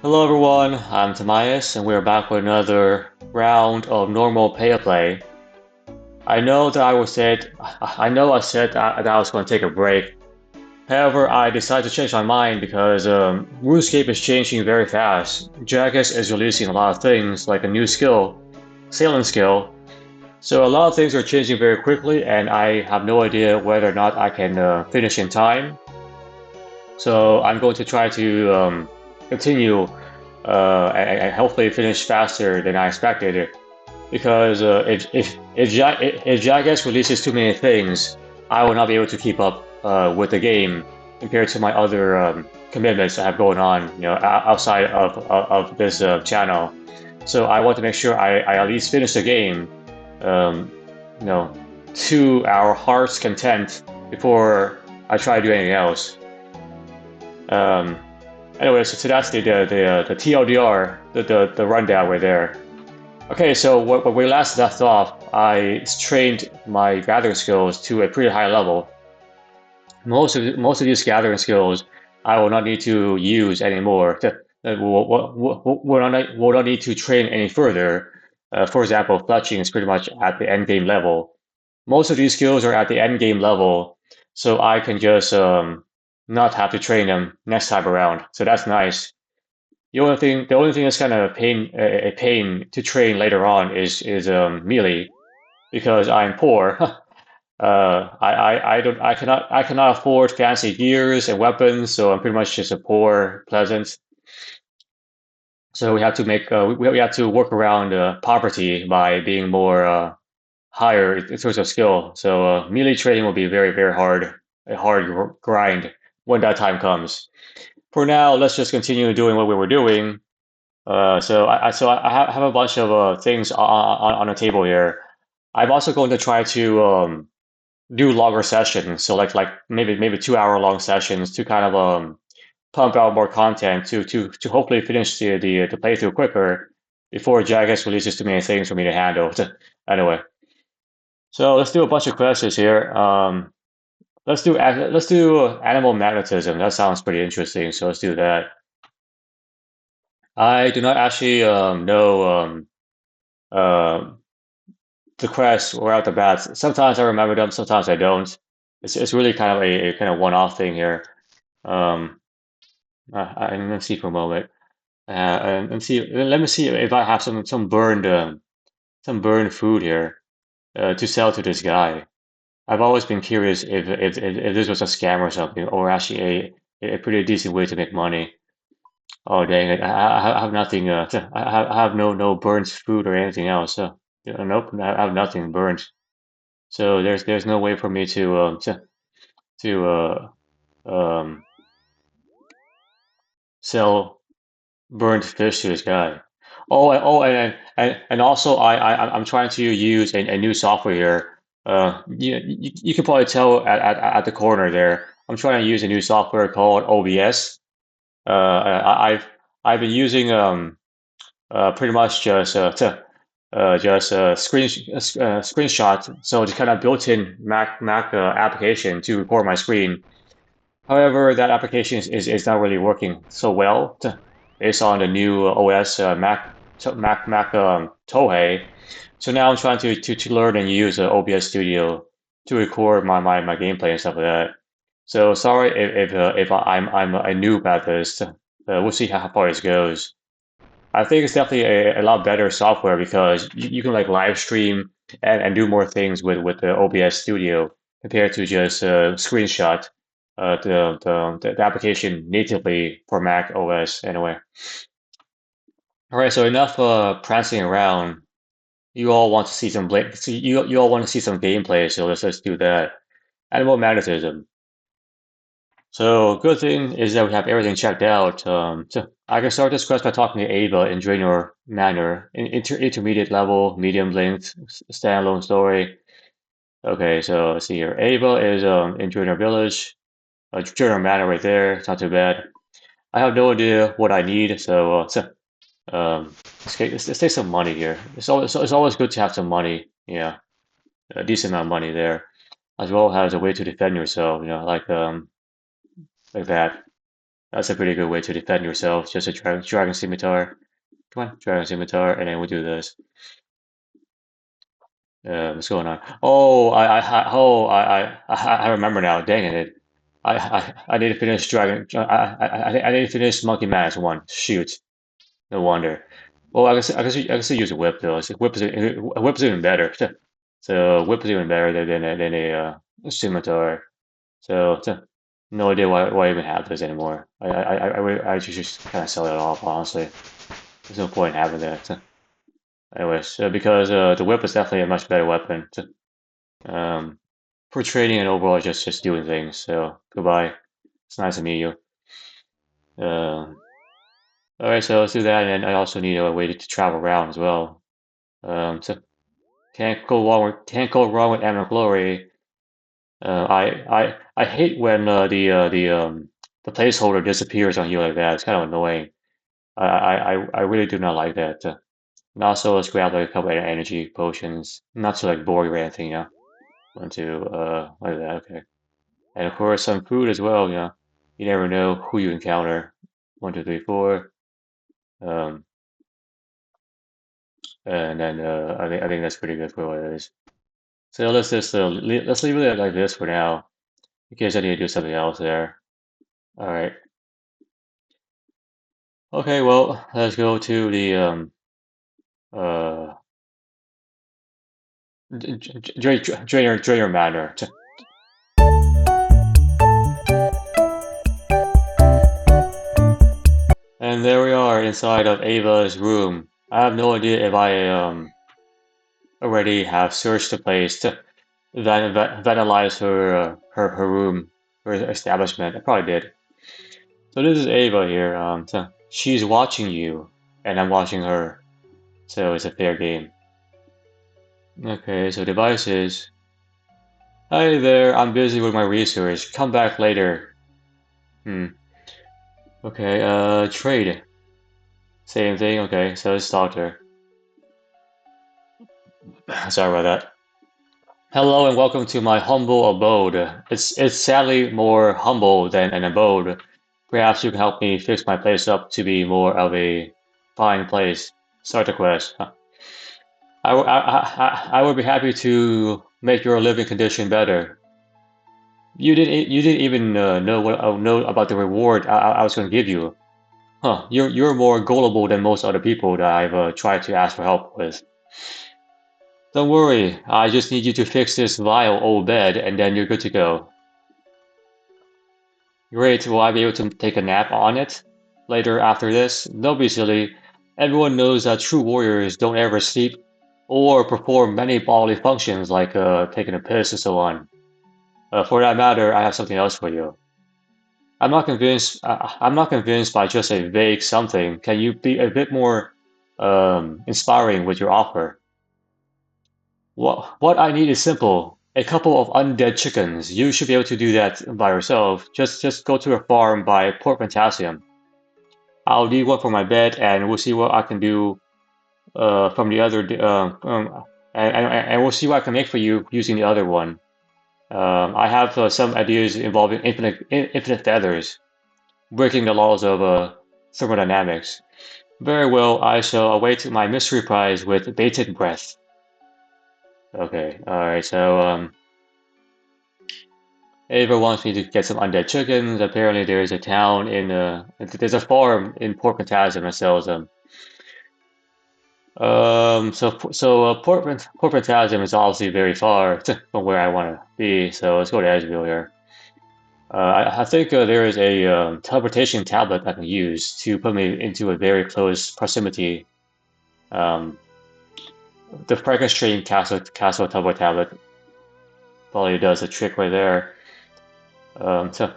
Hello everyone, I'm Tobias, and we're back with another round of normal pay-to-play. I know that I said that I was going to take a break. However, I decided to change my mind because RuneScape is changing very fast. Jagex is releasing a lot of things, like a new skill, sailing skill. So a lot of things are changing very quickly, and I have no idea whether or not I can finish in time. So I'm going to try to continue and hopefully finish faster than I expected. Because if Jagex releases too many things, I will not be able to keep up with the game compared to my other commitments I have going on, outside of this channel. So I want to make sure I at least finish the game, um, you know, to our heart's content before I try to do anything else. Um, anyway, so that's the TLDR, the rundown right there. Okay, so when we last left off, I trained my gathering skills to a pretty high level. Most of these gathering skills I will not need to use anymore. Will not need to train any further. For example, fletching is pretty much at the end game level. Most of these skills are at the end game level, so I can just not have to train them next time around. So that's nice. The only thing that's kind of a pain to train later on is melee because I'm poor. I cannot afford fancy gears and weapons, so I'm pretty much just a poor peasant. So we have to work around poverty by being more higher in terms of skill. So melee training will be very hard, a hard grind when that time comes. For now, let's just continue doing what we were doing. So I have a bunch of things on the table here. I'm also going to try to do longer sessions, so like maybe 2 hour long sessions to kind of pump out more content to hopefully finish the playthrough quicker before Jagex releases too many things for me to handle. Anyway, so let's do a bunch of questions here. Let's do animal magnetism. That sounds pretty interesting. So let's do that. I do not actually know uh, the quests right out the bat. Sometimes I remember them, sometimes I don't. It's really kind of a kind of one-off thing here. Um, I'm gonna see for a moment. And see. Let me see if I have some burned food here to sell to this guy. I've always been curious if this was a scam or something, or actually a pretty decent way to make money. Oh dang it! I have nothing. I have no burnt food or anything else. Nope, I have nothing burnt. So there's no way for me to um, sell burnt fish to this guy. And also I'm trying to use a new software here. You can probably tell at the corner there. I'm trying to use a new software called OBS. I've been using pretty much just screenshot. So it's kind of built-in Mac application to record my screen. However, that application is not really working so well based on the new OS Mac Tohei. So now I'm trying to learn and use OBS Studio to record my gameplay and stuff like that. So sorry if I'm a noob at this. We'll see how far this goes. I think it's definitely a lot better software because you can like live stream and do more things with the OBS Studio compared to just screenshot the application natively for Mac OS anyway. All right, so enough prancing around. You all want to see some you all want to see some gameplay, so let's do that. Animal magnetism. So good thing is that we have everything checked out. So I can start this quest by talking to Ava in Draenor Manor, intermediate level, medium length, standalone story. Okay, so let's see here. Ava is in Draenor Village, Draenor Manor right there. It's not too bad. I have no idea what I need, let's take some money here. It's always good to have some money. Yeah, a decent amount of money there, as well as a way to defend yourself. Like that. That's a pretty good way to defend yourself. Just a dragon scimitar. Come on, dragon scimitar, and then we'll do this. What's going on? Oh, I remember now. Dang it! I need to finish dragon. I need to finish Monkey Max 1. Shoot, no wonder. Well, I can still use a whip though. So whip is even better. So whip is even better than a scimitar. So no idea why I even have this anymore. I just kind of sell it off honestly. There's no point in having that. So, anyways, because the whip is definitely a much better weapon. So, for trading and overall just doing things. So goodbye. It's nice to meet you. Um, all right, so let's do that, and I also need a way to travel around as well. So can't go wrong with Emerald Glory. I hate when the placeholder disappears on you like that. It's kind of annoying. I really do not like that. And also, let's grab like a couple of energy potions, not to like bore you or anything, you know. Want to like that, okay. And of course, some food as well, you know. You never know who you encounter. 1, 2, 3, 4. Um, and then I think that's pretty good for what it is. So let's leave it like this for now, in case I need to do something else there. All right. Okay, well, let's go to the uh Drainer Manor. And there we are inside of Ava's room. I have no idea if I already have searched the place to vandalize her room, her establishment. I probably did. So this is Ava here. So she's watching you, and I'm watching her. So it's a fair game. Okay, so devices. Hi there, I'm busy with my research. Come back later. Hmm. Okay, trade. Same thing, okay, so it's doctor. Sorry about that. Hello and welcome to my humble abode. It's sadly more humble than an abode. Perhaps you can help me fix my place up to be more of a fine place. Start the quest. Huh. I would be happy to make your living condition better. You didn't even know about the reward I was going to give you. Huh? You're more gullible than most other people that I've tried to ask for help with. Don't worry, I just need you to fix this vile old bed, and then you're good to go. Great, will I be able to take a nap on it? Later after this? Don't be silly. Everyone knows that true warriors don't ever sleep or perform many bodily functions like taking a piss and so on. For that matter, I have something else for you. I'm not convinced by just a vague something. Can you be a bit more inspiring with your offer? What I need is simple. A couple of undead chickens. You should be able to do that by yourself. Just go to a farm, buy pork potassium. I'll need one for my bed, and we'll see what I can do from the other. And we'll see what I can make for you using the other one. I have some ideas involving infinite feathers, breaking the laws of thermodynamics. Very well, I shall await my mystery prize with bated breath. Okay, alright, so Ava wants me to get some undead chickens. Apparently there's a town in there's a farm in Port Phantasm that sells them. Port Phantasm is obviously very far from where I want to be, so let's go to Edgeville here. I think there is a teleportation tablet I can use to put me into a very close proximity. Um, the Frankenstein Castle teleport tablet probably does a trick right there. Um, so,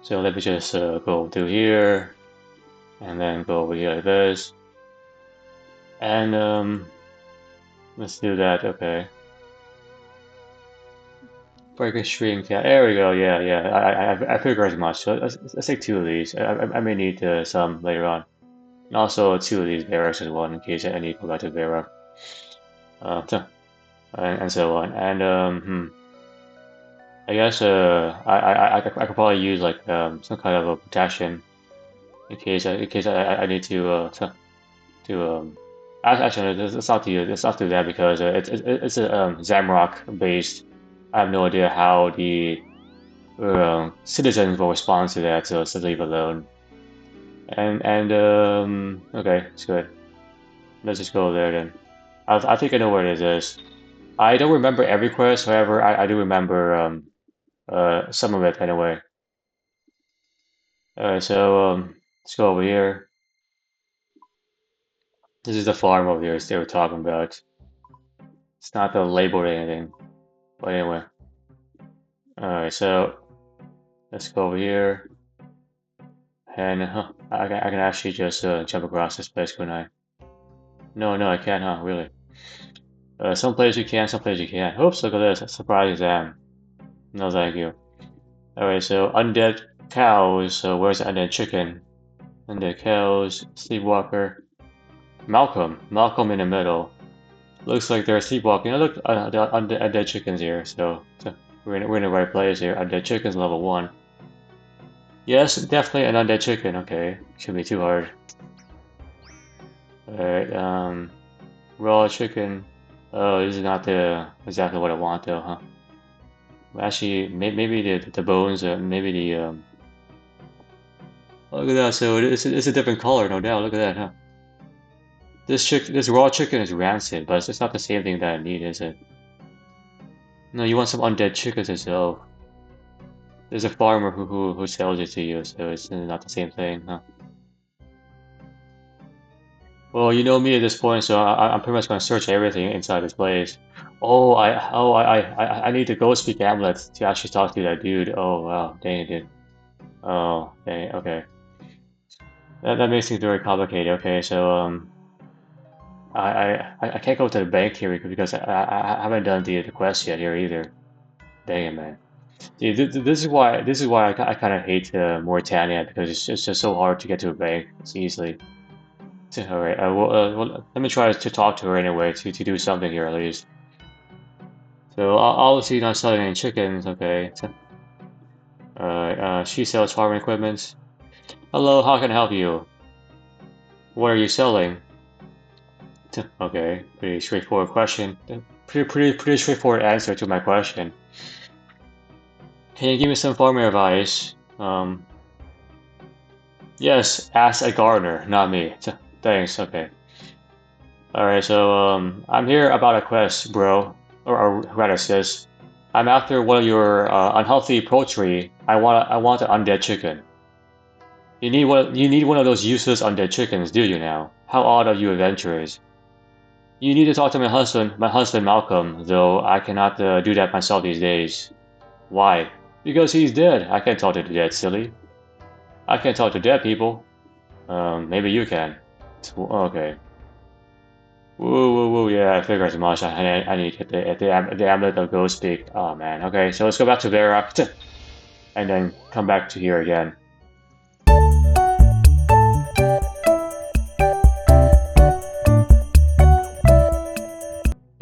so let me just go through here, and then go over here like this. And let's do that, okay. Frankenstein cat, there we go, I figure as much. So let's take 2 of these. I may need some later on. And also 2 of these barracks as well, in case I need to go back to barrack. So, and so on. And I guess I could probably use like some kind of a protection in case I need to actually let's not do that because it's a Zamrock based. I have no idea how the citizens will respond to that, so let's leave alone. And okay, it's good. Let's just go there then. I think I know where it is. I don't remember every quest, however, I do remember some of it anyway. Alright, so let's go over here. This is the farm over here they were talking about. It's not the label or anything. But anyway. Alright, so let's go over here. And I can actually just jump across this place, couldn't I? No, I can't, huh? Really? Some places you can, some places you can't. Oops, look at this. Surprise exam. No, thank you. Alright, so undead cows. So where's the undead chicken? Undead cows, sleepwalker. Malcolm in the middle. Looks like they're sleepwalking. Oh, look, the undead chickens here. So we're in the right place here. Undead chickens level 1. Yes, definitely an undead chicken. Okay, shouldn't be too hard. Alright, raw chicken. Oh, this is not exactly what I want though, huh? Actually, maybe the bones, maybe the oh, look at that. So it's a different color, no doubt. Look at that, huh? This raw chicken is rancid, but it's not the same thing that I need, is it? No, you want some undead chickens itself. There's a farmer who sells it to you, so it's not the same thing, huh? Well, you know me at this point, so I'm pretty much gonna search everything inside this place. I need to go speak Amulet to actually talk to that dude. Oh wow, dang it, dude. Oh, dang, okay. That makes things very complicated. Okay, so I can't go to the bank here because I haven't done the quest yet here either. Dang it, man. See, this is why I kind of hate Mauritania because it's just so hard to get to a bank. It's easily. All right. Well, let me try to talk to her anyway to do something here at least. So obviously not selling any chickens. Okay. So, she sells farming equipment. Hello, how can I help you? What are you selling? Okay, pretty straightforward question. Pretty straightforward answer to my question. Can you give me some farming advice? Yes, ask a gardener, not me. Thanks, okay. Alright, so I'm here about a quest, bro. Or rather sis. I'm after one of your unhealthy poultry. I want an undead chicken. You need one of those useless undead chickens, do you now? How odd of you adventurers. You need to talk to my husband Malcolm, though I cannot do that myself these days. Why? Because he's dead. I can't talk to the dead, silly. I can't talk to dead people. Maybe you can. Okay. Woo, yeah, I figured as much. I need to get the amulet of ghost speak. Oh man, okay, so let's go back to Vera, and then come back to here again.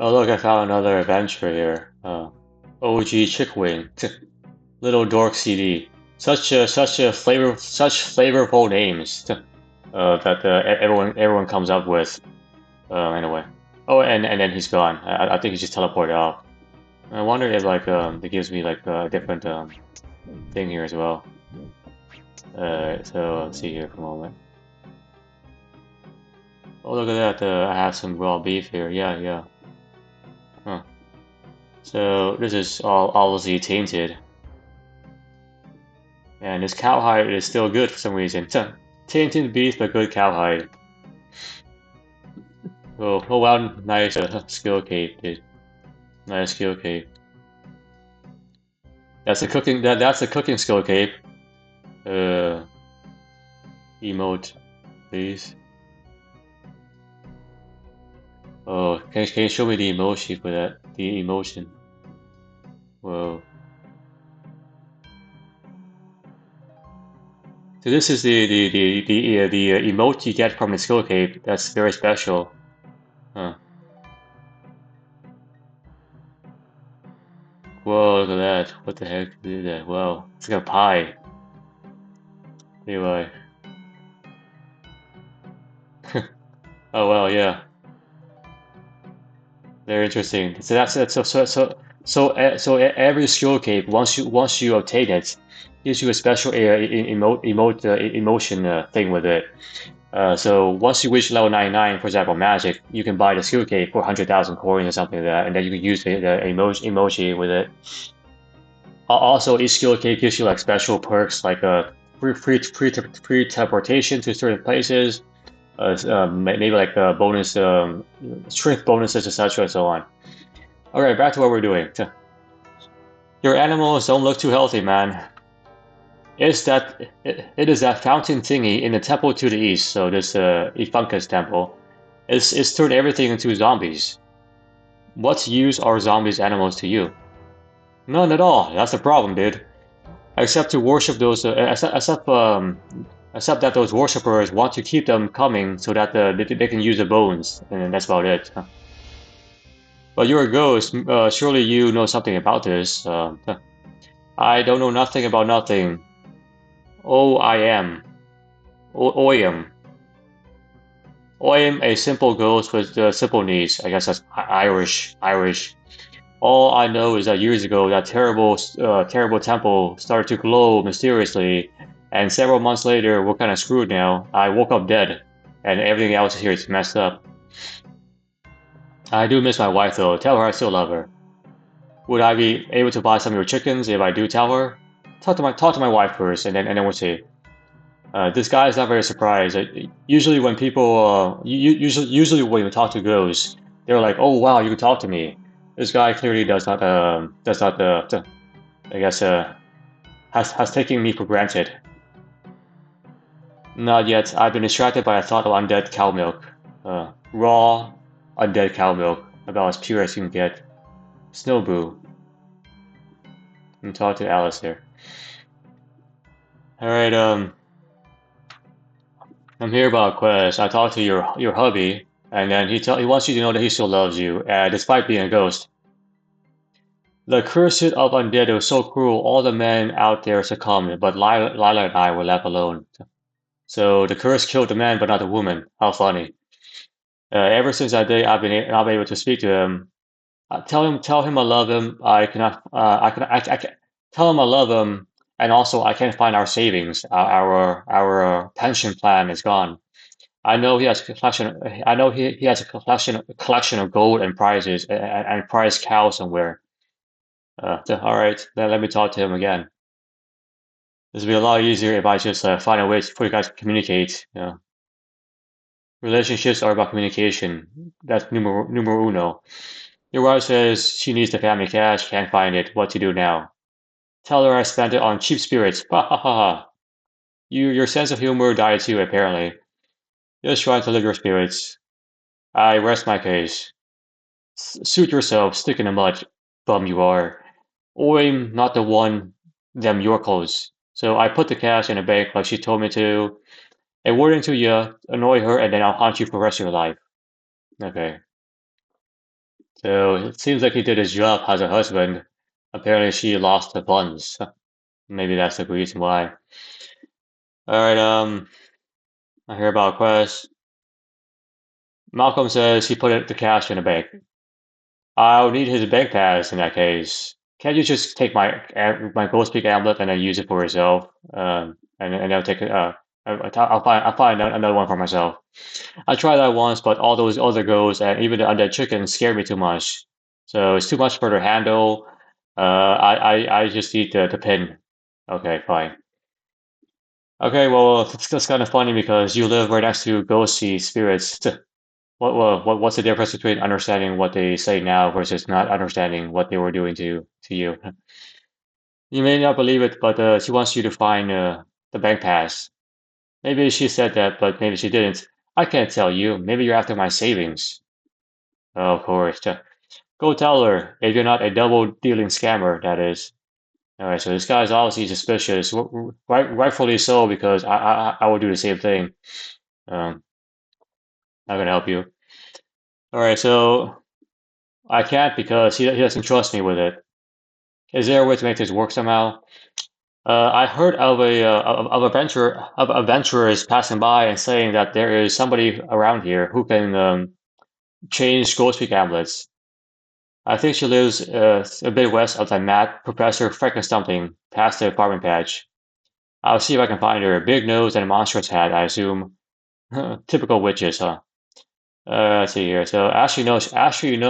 Oh look, I found another adventure here. OG Chickwing, Little Dork CD. Such flavorful names that everyone comes up with. Anyway. Oh, and then he's gone. I think he just teleported off. I wonder if like it gives me like a different thing here as well. So let's see here for a moment. Oh, look at that! I have some raw beef here. Yeah. Huh. So this is all obviously tainted, and this cowhide is still good for some reason. Tainted beef, but good cowhide. Oh wow, nice skill cape, dude. Nice skill cape. That's a cooking. That's a cooking skill cape. Emote, please. Oh, can you show me the emoji for that? The emotion. Whoa. So this is the emote you get from the skill cape. That's very special. Huh. Whoa, look at that? What the heck is that? Well, it's like a pie. Anyway. Oh well, yeah. Very interesting. So that's every skill cape once you obtain it gives you a special emotion thing with it. So once you reach level 99, for example, magic, you can buy the skill cape for 100,000 coins or something like that, and then you can use the emoji with it. Also, each skill cape gives you like special perks like free teleportation to certain places, maybe like bonus strength bonuses, etc. and so on. Okay, back to what we're doing. Your animals don't look too healthy, man. It is that fountain thingy in the temple to the east, so this Ifunka's temple. It's turned everything into zombies. What use are zombies animals to you? None at all. That's the problem, dude. Except to worship those, except that those worshippers want to keep them coming so that they can use the bones, and that's about it. But you're a ghost. Surely you know something about this. I don't know nothing about nothing. Oh, I am. Oyam. Oyam, a simple ghost with simple needs. I guess that's Irish. Irish. All I know is that years ago, that terrible temple started to glow mysteriously, and several months later, we're kind of screwed now. I woke up dead, and everything else here is messed up. I do miss my wife though. Tell her I still love her. Would I be able to buy some of your chickens if I do tell her? Talk to my wife first, and then we'll see. This guy is not very surprised. Usually when people usually when you talk to ghosts, they're like, "Oh wow, you can talk to me." This guy clearly does not I guess has taken me for granted. Not yet. I've been distracted by a thought of undead cow milk. Raw undead cow milk, about as pure as you can get. Snow brew. And talk to Alice here. All right. I'm here about a quest. I talked to your hubby, and then he wants you to know that he still loves you, despite being a ghost. The curse of Undead was so cruel, all the men out there succumbed, but Lila and I were left alone. So the curse killed the man, but not the woman. How funny. Ever since that day, I've been not able to speak to him. Tell him I love him. I can tell him I love him, and also I can't find our savings. Our pension plan is gone. I know he has a collection. I know he has a collection of gold and prizes and prize cow somewhere. All right, then let me talk to him again. This would be a lot easier if I just find a way for you guys to communicate. Relationships are about communication. That's numero uno. Your wife says she needs the family cash, can't find it. What to do now? Tell her I spent it on cheap spirits. Ha ha ha ha. Your sense of humor died too, apparently. Just trying to live your spirits. I rest my case. Suit yourself, stick in the mud, bum you are. I'm not the one, them your clothes. So I put the cash in the bank like she told me to. A word to you, annoy her, and then I'll haunt you for the rest of your life. Okay. So it seems like he did his job as a husband. Apparently she lost the funds. Maybe that's the reason why. Alright, I hear about Quest. Malcolm says he put the cash in the bank. I'll need his bank pass in that case. Can't you just take my Ghost Peak amulet and then use it for yourself? And I'll take it. I'll find another one for myself. I tried that once, but all those other ghosts and even the undead chickens scared me too much. So it's too much for their handle. I just need the pin. Okay, fine. Okay, well, that's kind of funny because you live right next to ghosty spirits. What's the difference between understanding what they say now versus not understanding what they were doing to you? You may not believe it, but she wants you to find the bank pass. Maybe she said that, but maybe she didn't. I can't tell you. Maybe you're after my savings. Oh, of course. Go tell her if you're not a double-dealing scammer, that is. All right, so this guy's obviously suspicious, rightfully so, because I would do the same thing. Um, Not gonna help you. All right, so I can't because he doesn't trust me with it. Is there a way to make this work somehow? I heard of a adventurers passing by and saying that there is somebody around here who can change Ghostpeak amulets. I think she lives a bit west of the Matt Professor Frankenstein past the apartment patch. I'll see if I can find her. Big nose and a monstrous hat, I assume. Typical witches, huh? Let's see here. So Ashley,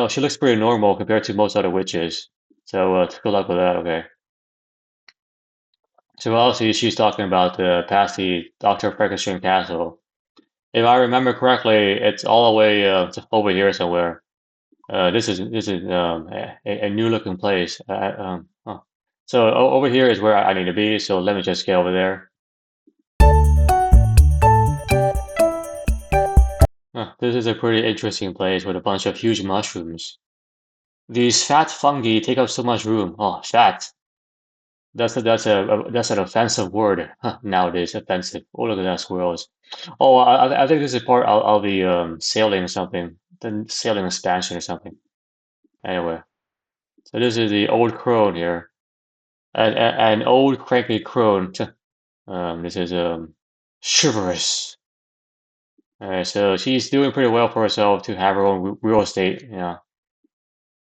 she looks pretty normal compared to most other witches. So good luck with that. Okay. So obviously she's talking about past the Dr. Frankenstein Castle. If I remember correctly, it's all the way over here somewhere. This is a new looking place. Huh. So over here is where I need to be. So let me just get over there. Huh, this is a pretty interesting place with a bunch of huge mushrooms. These fat fungi take up so much room. Oh, fat. That's an offensive word nowadays. Offensive. Oh, look at that squirrels. Oh, I think this is part of the sailing or something. The sailing expansion or something. Anyway, so this is the old crone here. An old cranky crone. This is chivalrous. Alright, so she's doing pretty well for herself to have her own real estate. You know,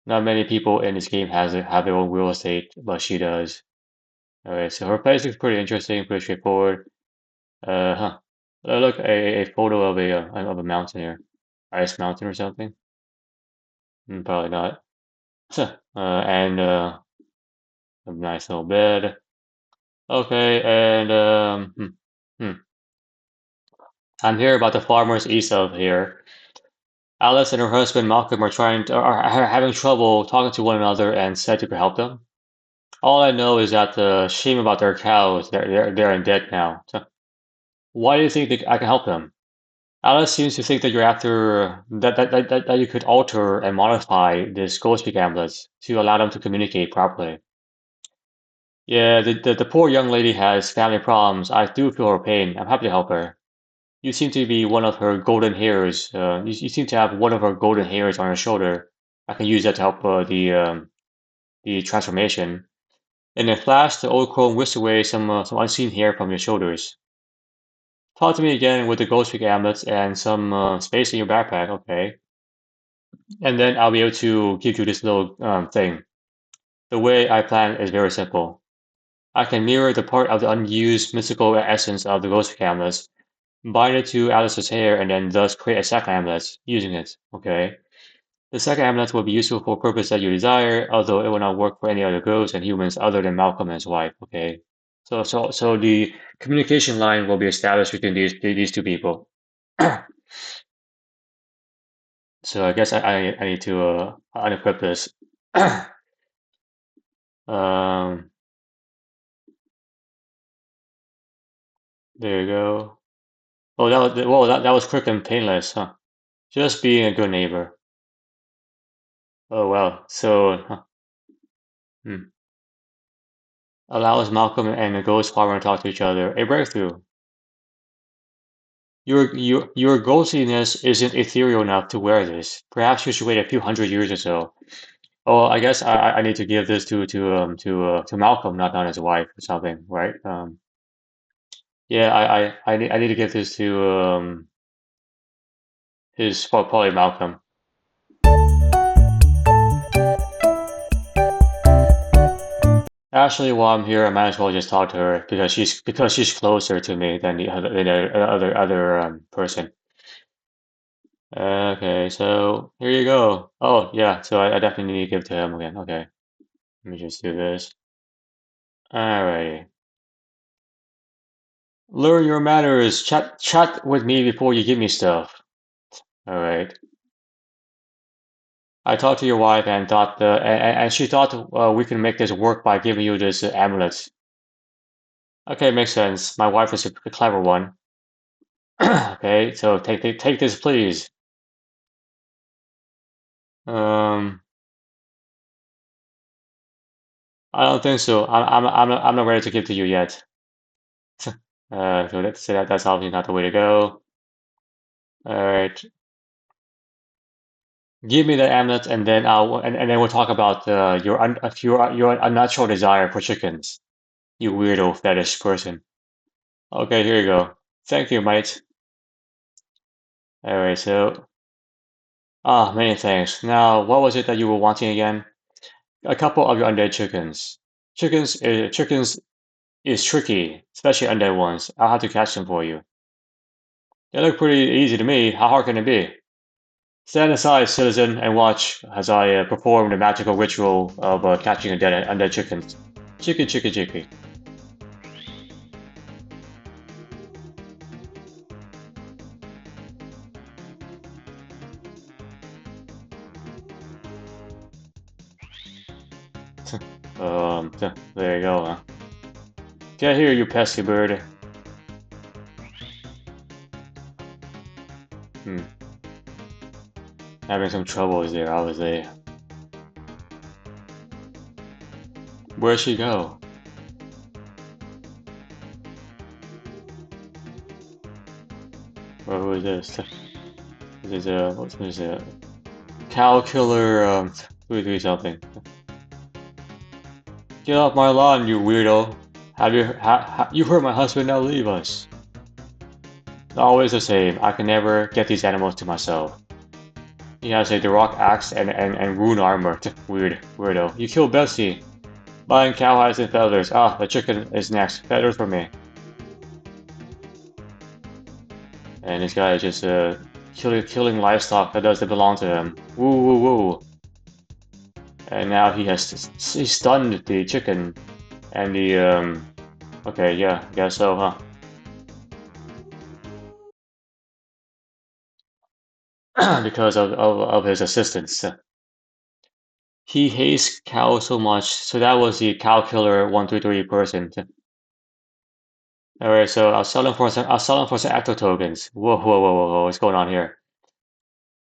not many people in this game have their own real estate, but she does. Alright, so her place looks pretty interesting, pretty straightforward. Huh. Look, a photo of a mountain here, ice mountain or something. Probably not. And a nice little bed. Okay, and I'm here about the farmers east of here. Alice and her husband Malcolm are having trouble talking to one another and said you could help them. All I know is that the shame about their cows, they're in debt now. So why do you think I can help them? Alice seems to think that you're after that you could alter and modify this ghostpeak amulets to allow them to communicate properly. Yeah, the poor young lady has family problems. I do feel her pain. I'm happy to help her. You seem to be one of her golden hairs. You seem to have one of her golden hairs on your shoulder. I can use that to help the transformation. In a flash, the old crone whisked away some unseen hair from your shoulders. Talk to me again with the ghostpeak amulets and some space in your backpack, okay? And then I'll be able to give you this little thing. The way I plan is very simple. I can mirror the part of the unused mystical essence of the ghostpeak amulets, bind it to Alice's hair, and then thus create a second amulet using it, okay? The second amulet will be useful for a purpose that you desire, although it will not work for any other ghosts and humans other than Malcolm and his wife, okay? So the communication line will be established between these two people. So I guess I need to unequip this. Um, there you go. Oh, that was quick and painless, huh? Just being a good neighbor. Oh well. So, hmm. Allows Malcolm and the ghost farmer to talk to each other. A breakthrough. Your ghostiness isn't ethereal enough to wear this. Perhaps you should wait a few hundred years or so. Oh, I guess I need to give this to Malcolm, not his wife or something, right? Yeah, I need to give this to his probably Malcolm. Actually, while I'm here, I might as well just talk to her because she's closer to me than the other person. Okay, so here you go. Oh yeah, so I definitely need to give to him again. Okay, let me just do this. Alrighty. Learn your manners. Chat with me before you give me stuff. Alright. I talked to your wife and thought and she thought we can make this work by giving you this amulet. Okay, makes sense. My wife is a clever one. Okay, so take this, please. Um, I don't think so. I'm not ready to give to you yet. So that's obviously not the way to go. All right. Give me the amulet, and then then we'll talk about your unnatural desire for chickens. You weirdo fetish person. Okay, here you go. Thank you, mate. Alright, so many thanks. Now, what was it that you were wanting again? A couple of your undead chickens. Chickens is tricky, especially undead ones. I'll have to catch them for you. They look pretty easy to me. How hard can it be? Stand aside, citizen, and watch as I perform the magical ritual of catching undead chickens. Chicky, chicky, chicky. There you go, huh? Get here, you pesky bird. Hmm. Having some troubles there, obviously. Where'd she go? Who is this? This is what is it? Cow killer, do something. Get off my lawn, you weirdo! You hurt my husband, now leave us. Always the same. I can never get these animals to myself. He has a rock axe and rune armor. Weirdo. You killed Bessie. Buying cowhides and feathers. Ah, the chicken is next. Feathers for me. And this guy is just killing livestock that doesn't belong to him. Woo woo woo. And now he stunned the chicken and the okay, yeah, guess so, huh? Because of his assistance. He hates cows so much, so that was the cow killer 123 person. Alright, so I'll sell him for some ecto tokens. Whoa, what's going on here?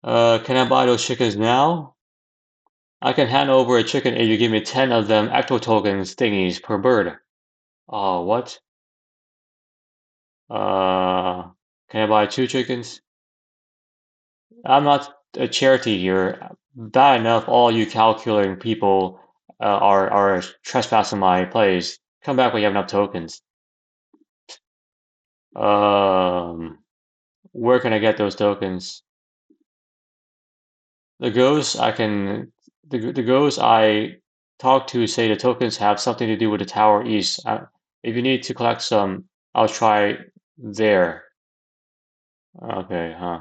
Can I buy those chickens now? I can hand over a chicken if you give me 10 of them ecto tokens thingies per bird. Oh, what? Uh, can I buy 2 chickens? I'm not a charity here. Bad enough all you calculating people are trespassing my place. Come back when you have enough tokens. Um, where can I get those tokens? The ghosts I can the ghosts I talk to say the tokens have something to do with the Tower East. If you need to collect some, I'll try there. Okay, huh.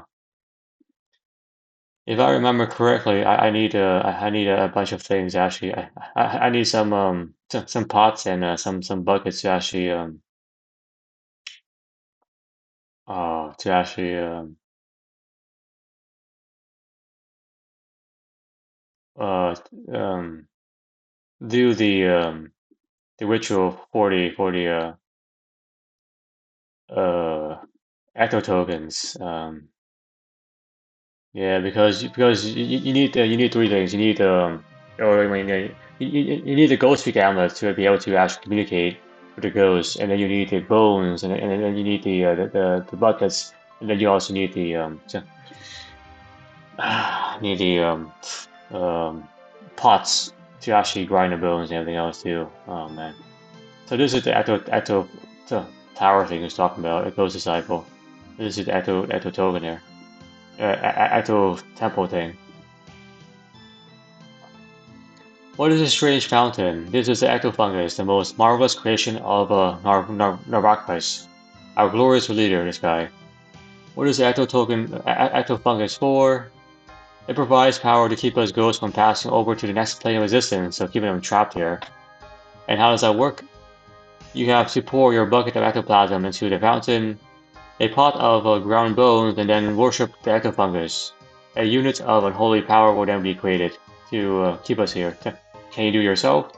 If I remember correctly, I need a bunch of things actually. I need some pots and some buckets to actually uh um do the ritual for the uh ecto tokens. Yeah, you need 3 things. You need or I mean you need the ghost speak amulet to be able to actually communicate with the ghosts, and then you need the bones, and then you need the buckets, and then you also need the need the pots to actually grind the bones and everything else too. Oh man. So this is the the tower thing he's talking about. It goes to cycle. This is the ecto token here. Ecto temple thing. What is this strange fountain? This is the ecto fungus, the most marvelous creation of Narvakis. Our glorious leader, this guy. What is the ecto fungus for? It provides power to keep us ghosts from passing over to the next plane of existence, so keeping them trapped here. And how does that work? You have to pour your bucket of ectoplasm into the fountain, a pot of ground bones, and then worship the ectofungus. A unit of unholy power will then be created to keep us here. Can you do it yourself?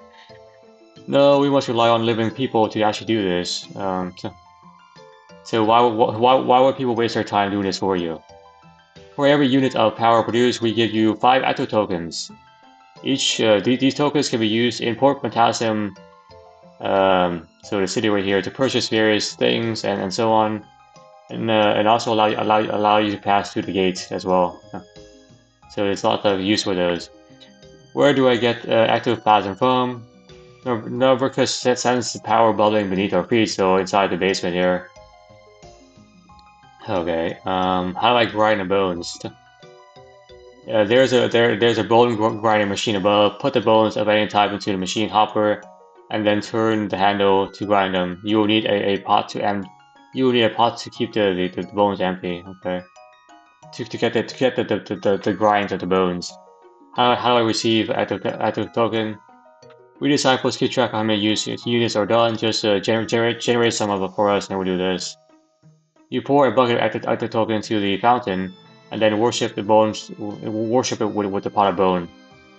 No, we must rely on living people to actually do this. So why would people waste their time doing this for you? For every unit of power produced, we give you 5 ecto tokens. These tokens can be used in Port Potassium, so the city right here, to purchase various things and so on. And also allow you to pass through the gates as well. So there's lots of use for those. Where do I get active plasma from? No, because sense power bubbling beneath our feet, so inside the basement here. Okay, how do I grind the bones? There's a bone grinding machine above. Put the bones of any type into the machine hopper, and then turn the handle to grind them. You will need a pot to You will need a pot to keep the bones empty. Okay, to get the grinds of the bones. How do I receive active token? We disciples keep track of how many units are done. Just generate some of it for us, and we'll do this. You pour a bucket of active token into the fountain, and then worship the bones. Worship it with the pot of bone.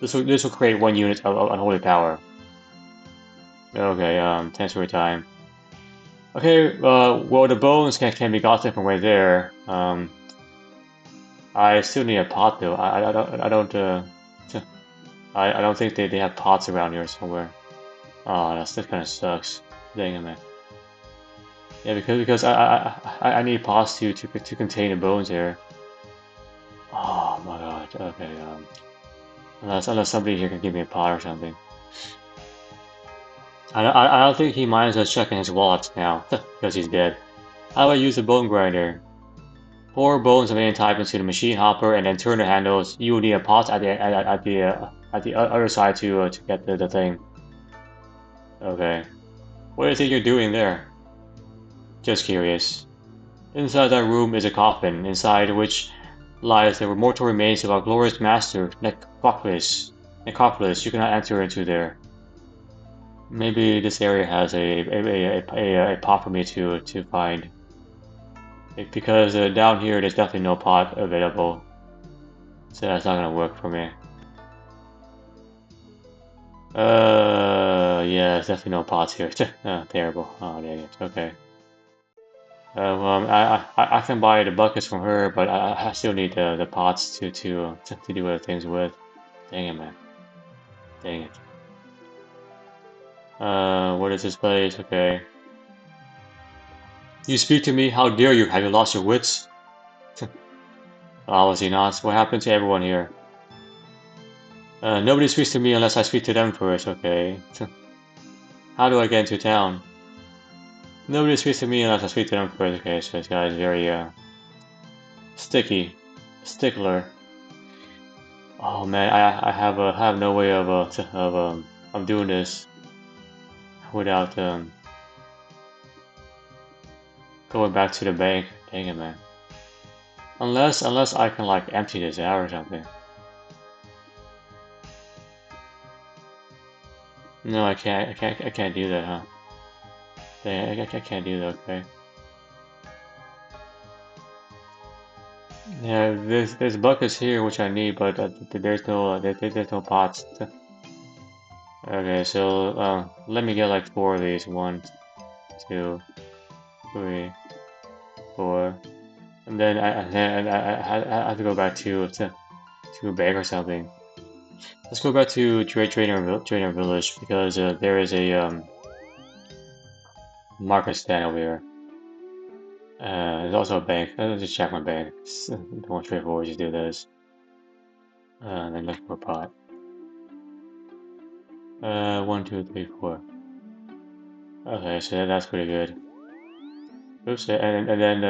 This will create 1 unit of unholy power. Okay, thanks for your time. Okay, well the bones can be gotten from right there. I still need a pot though. I don't think they have pots around here somewhere. Oh, that kind of sucks. Dang it, man. Yeah, because I need pots to contain the bones here. Oh my god. Okay. Unless somebody here can give me a pot or something. I don't think he minds us checking his wallet now because he's dead. How do I use the bone grinder? Pour bones of any type into the machine hopper and then turn the handles. You will need a pot at the other side to get the thing. Okay. What do you think you're doing there? Just curious. Inside that room is a coffin, inside which lies the mortal remains of our glorious master, Necropolis. You cannot enter into there. Maybe this area has a pot for me to find. Because down here there's definitely no pot available. So that's not gonna work for me. Yeah, there's definitely no pots here. Oh, terrible. Oh, dang it. Okay. Well, I can buy the buckets from her, but I still need the pots to do other things with. Dang it, man. Dang it. What is this place? Okay. You speak to me? How dare you? Have you lost your wits? Obviously not. What happened to everyone here? Nobody speaks to me unless I speak to them first, okay. How do I get into town? Nobody speaks to me unless I speak to them first, okay, so this guy is very, sticky. Stickler. Oh man, I have no way of doing this without, going back to the bank. Dang it, man. Unless I can, like, empty this out or something. No, I can't do that, huh? Dang, I can't do that, okay. Yeah, there's buckets here which I need, but there's no pots. Okay, so let me get like 4 of these. 1, 2, 3, 4, and then I have to go back to a bag or something. Let's go back to Trader Village because there is a market stand over here. There's also a bank. Let's just check my bank. It's more straightforward. Just do this. Then look for a pot. 1, 2, 3, 4. Okay, so that's pretty good. Oops, and then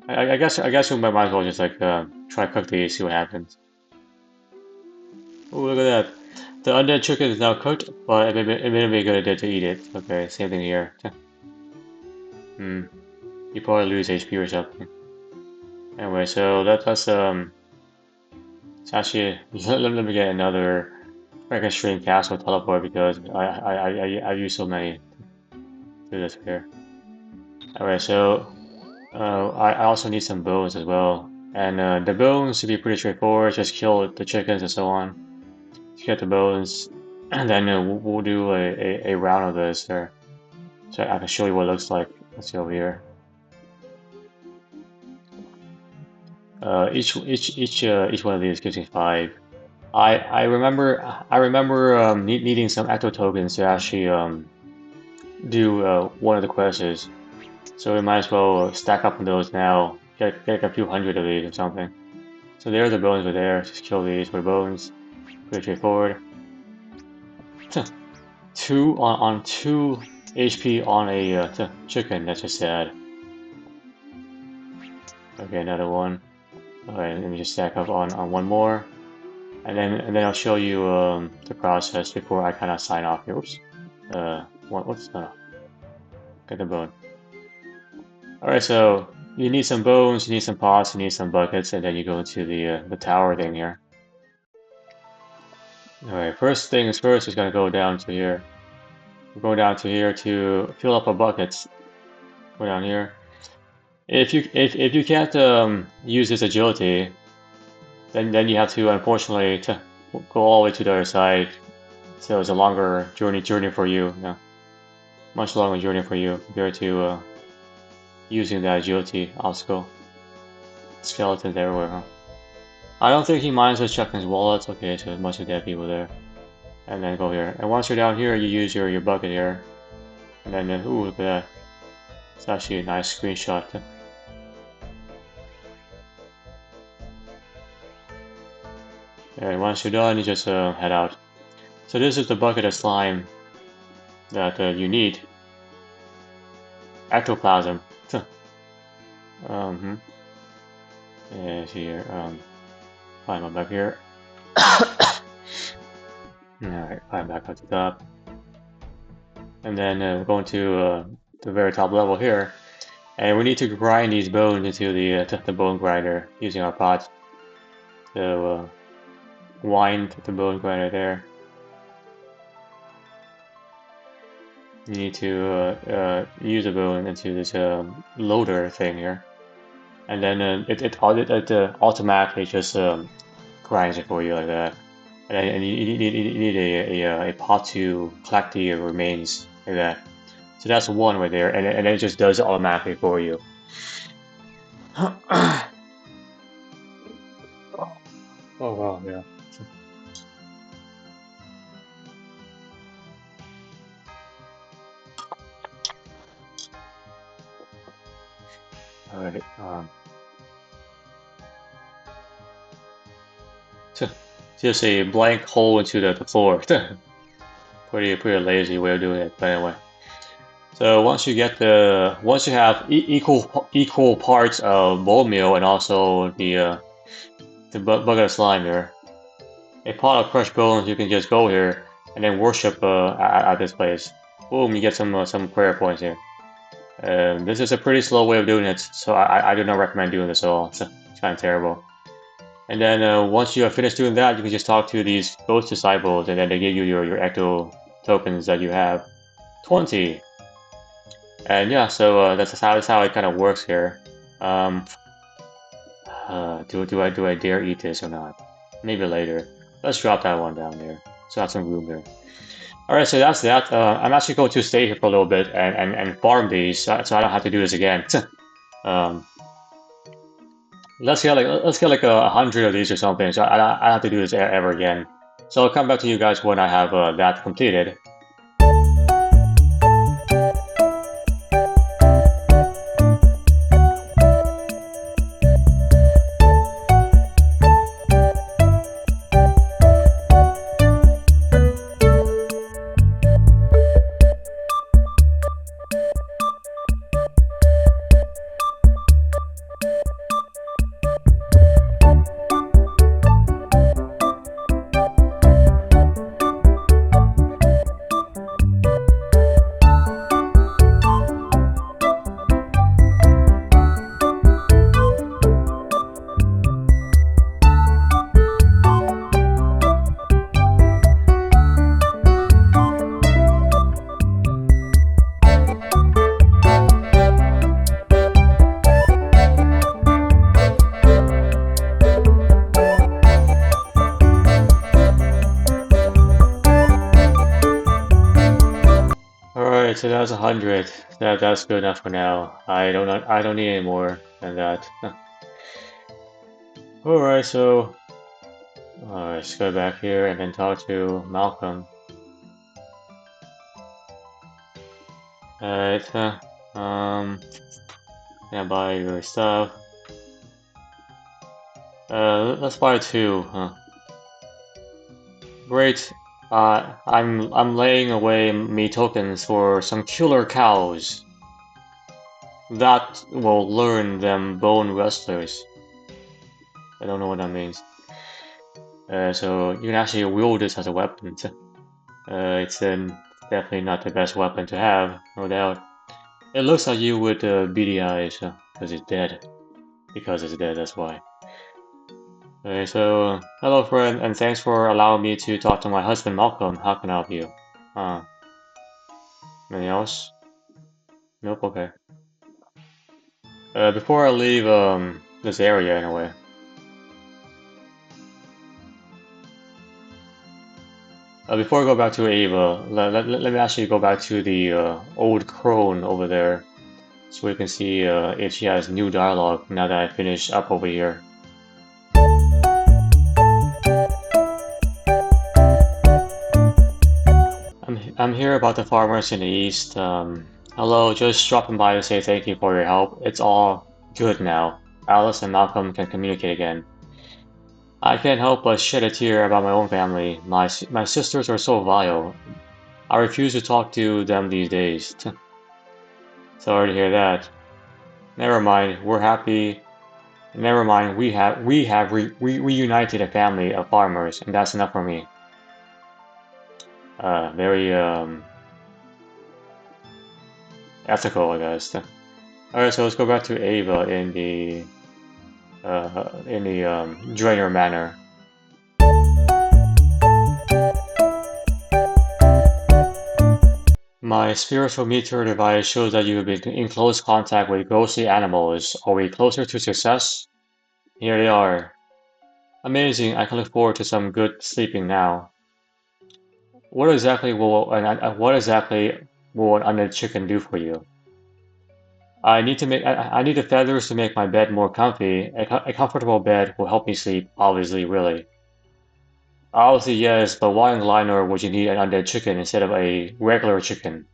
I guess we might as well just like try to cook these, see what happens. Oh, look at that! The undead chicken is now cooked, but it may be a good idea to eat it. Okay, same thing here. Hmm. You probably lose HP or something. Anyway, so that's it's actually let me get another Dragon Stream Castle teleport because I use so many to do this here. Alright, so I also need some bones as well. And the bones should be pretty straightforward, just kill the chickens and so on. To get the bones, and then we'll do a round of this there. So I can show you what it looks like. Let's see over here. Each one of these gives me 5. I remember needing some ecto tokens to actually do one of the quests. So we might as well stack up on those now. Get a few hundred of these or something. So there are the bones over there. Just kill these for bones. Pretty straightforward. 2 HP on a chicken. That's just sad. Okay, another one. Alright, let me just stack up on one more. And then I'll show you the process before I kind of sign off here. Oops. What's get the bone. Alright, so you need some bones, you need some pots, you need some buckets, and then you go into the tower thing here. Alright, first things first is gonna go down to here. We're going down to here to fill up our buckets. Go down here. If you can't use this agility, then you have to unfortunately go all the way to the other side. So it's a longer journey for you. Yeah. Much longer journey for you compared to using that agility obstacle. Skeletons everywhere, huh? I don't think he minds us checking his wallet. Okay, so there's a bunch of dead people there. And then go here. And once you're down here, you use your bucket here. And then, ooh, look at that. It's actually a nice screenshot. And once you're done, you just head out. So this is the bucket of slime that you need. Ectoplasm. Yeah, here. Climb up back here. Alright, climb back up to the top. And then we're going to the very top level here. And we need to grind these bones into the bone grinder using our pot. So wind the bone grinder there. You need to use a bone into this loader thing here. And then it automatically just grinds it for you like that. And you need a pot to collect the remains like that. So that's one right there, and it just does it automatically for you. Oh wow, yeah. Alright, just a blank hole into the floor. pretty lazy way of doing it, but anyway. So once you have equal parts of bone meal and also the bucket of slime here, a pot of crushed bones, you can just go here and then worship at this place. Boom, you get some prayer points here. This is a pretty slow way of doing it, so I do not recommend doing this at all. It's kind of terrible. And then once you have finished doing that, you can just talk to these ghost disciples, and then they give you your ecto tokens that you have. 20. And yeah, so that's how it kind of works here. Do I dare eat this or not? Maybe later. Let's drop that one down there. So that's some room there. Alright, so that's that. I'm actually going to stay here for a little bit and farm these, so I don't have to do this again. Let's get like 100 of these or something, so I don't have to do this ever again. So I'll come back to you guys when I have that completed. Alright, so that was 100. That's good enough for now. I don't need any more than that. Alright, so let's go back here and then talk to Malcolm. Alright, yeah, buy your stuff. Let's buy 2, huh? Great. I'm laying away me tokens for some killer cows. That will learn them bone wrestlers. I don't know what that means. So you can actually wield this as a weapon. It's definitely not the best weapon to have, no doubt. It looks like you with beady eyes, because it's dead. Because it's dead, that's why. Okay, so hello friend, and thanks for allowing me to talk to my husband Malcolm. How can I help you? Anything else? Nope, okay. Before I leave this area anyway. Before I go back to Ava, let me actually go back to the old crone over there, so we can see if she has new dialogue now that I finish up over here. I'm here about the farmers in the east. Hello, just dropping by to say thank you for your help. It's all good now. Alice and Malcolm can communicate again. I can't help but shed a tear about my own family. My sisters are so vile. I refuse to talk to them these days. Sorry to hear that. Never mind, we're happy. Never mind, we have reunited a family of farmers, and that's enough for me. Very ethical, I guess. Alright, so let's go back to Ava in the Drainer Manor. My spiritual meter device shows that you have been in close contact with ghostly animals. Are we closer to success? Here they are. Amazing, I can look forward to some good sleeping now. What exactly will an undead chicken do for you? I need the feathers to make my bed more comfy. A comfortable bed will help me sleep, obviously, really. Obviously, yes, but why in Liner would you need an undead chicken instead of a regular chicken?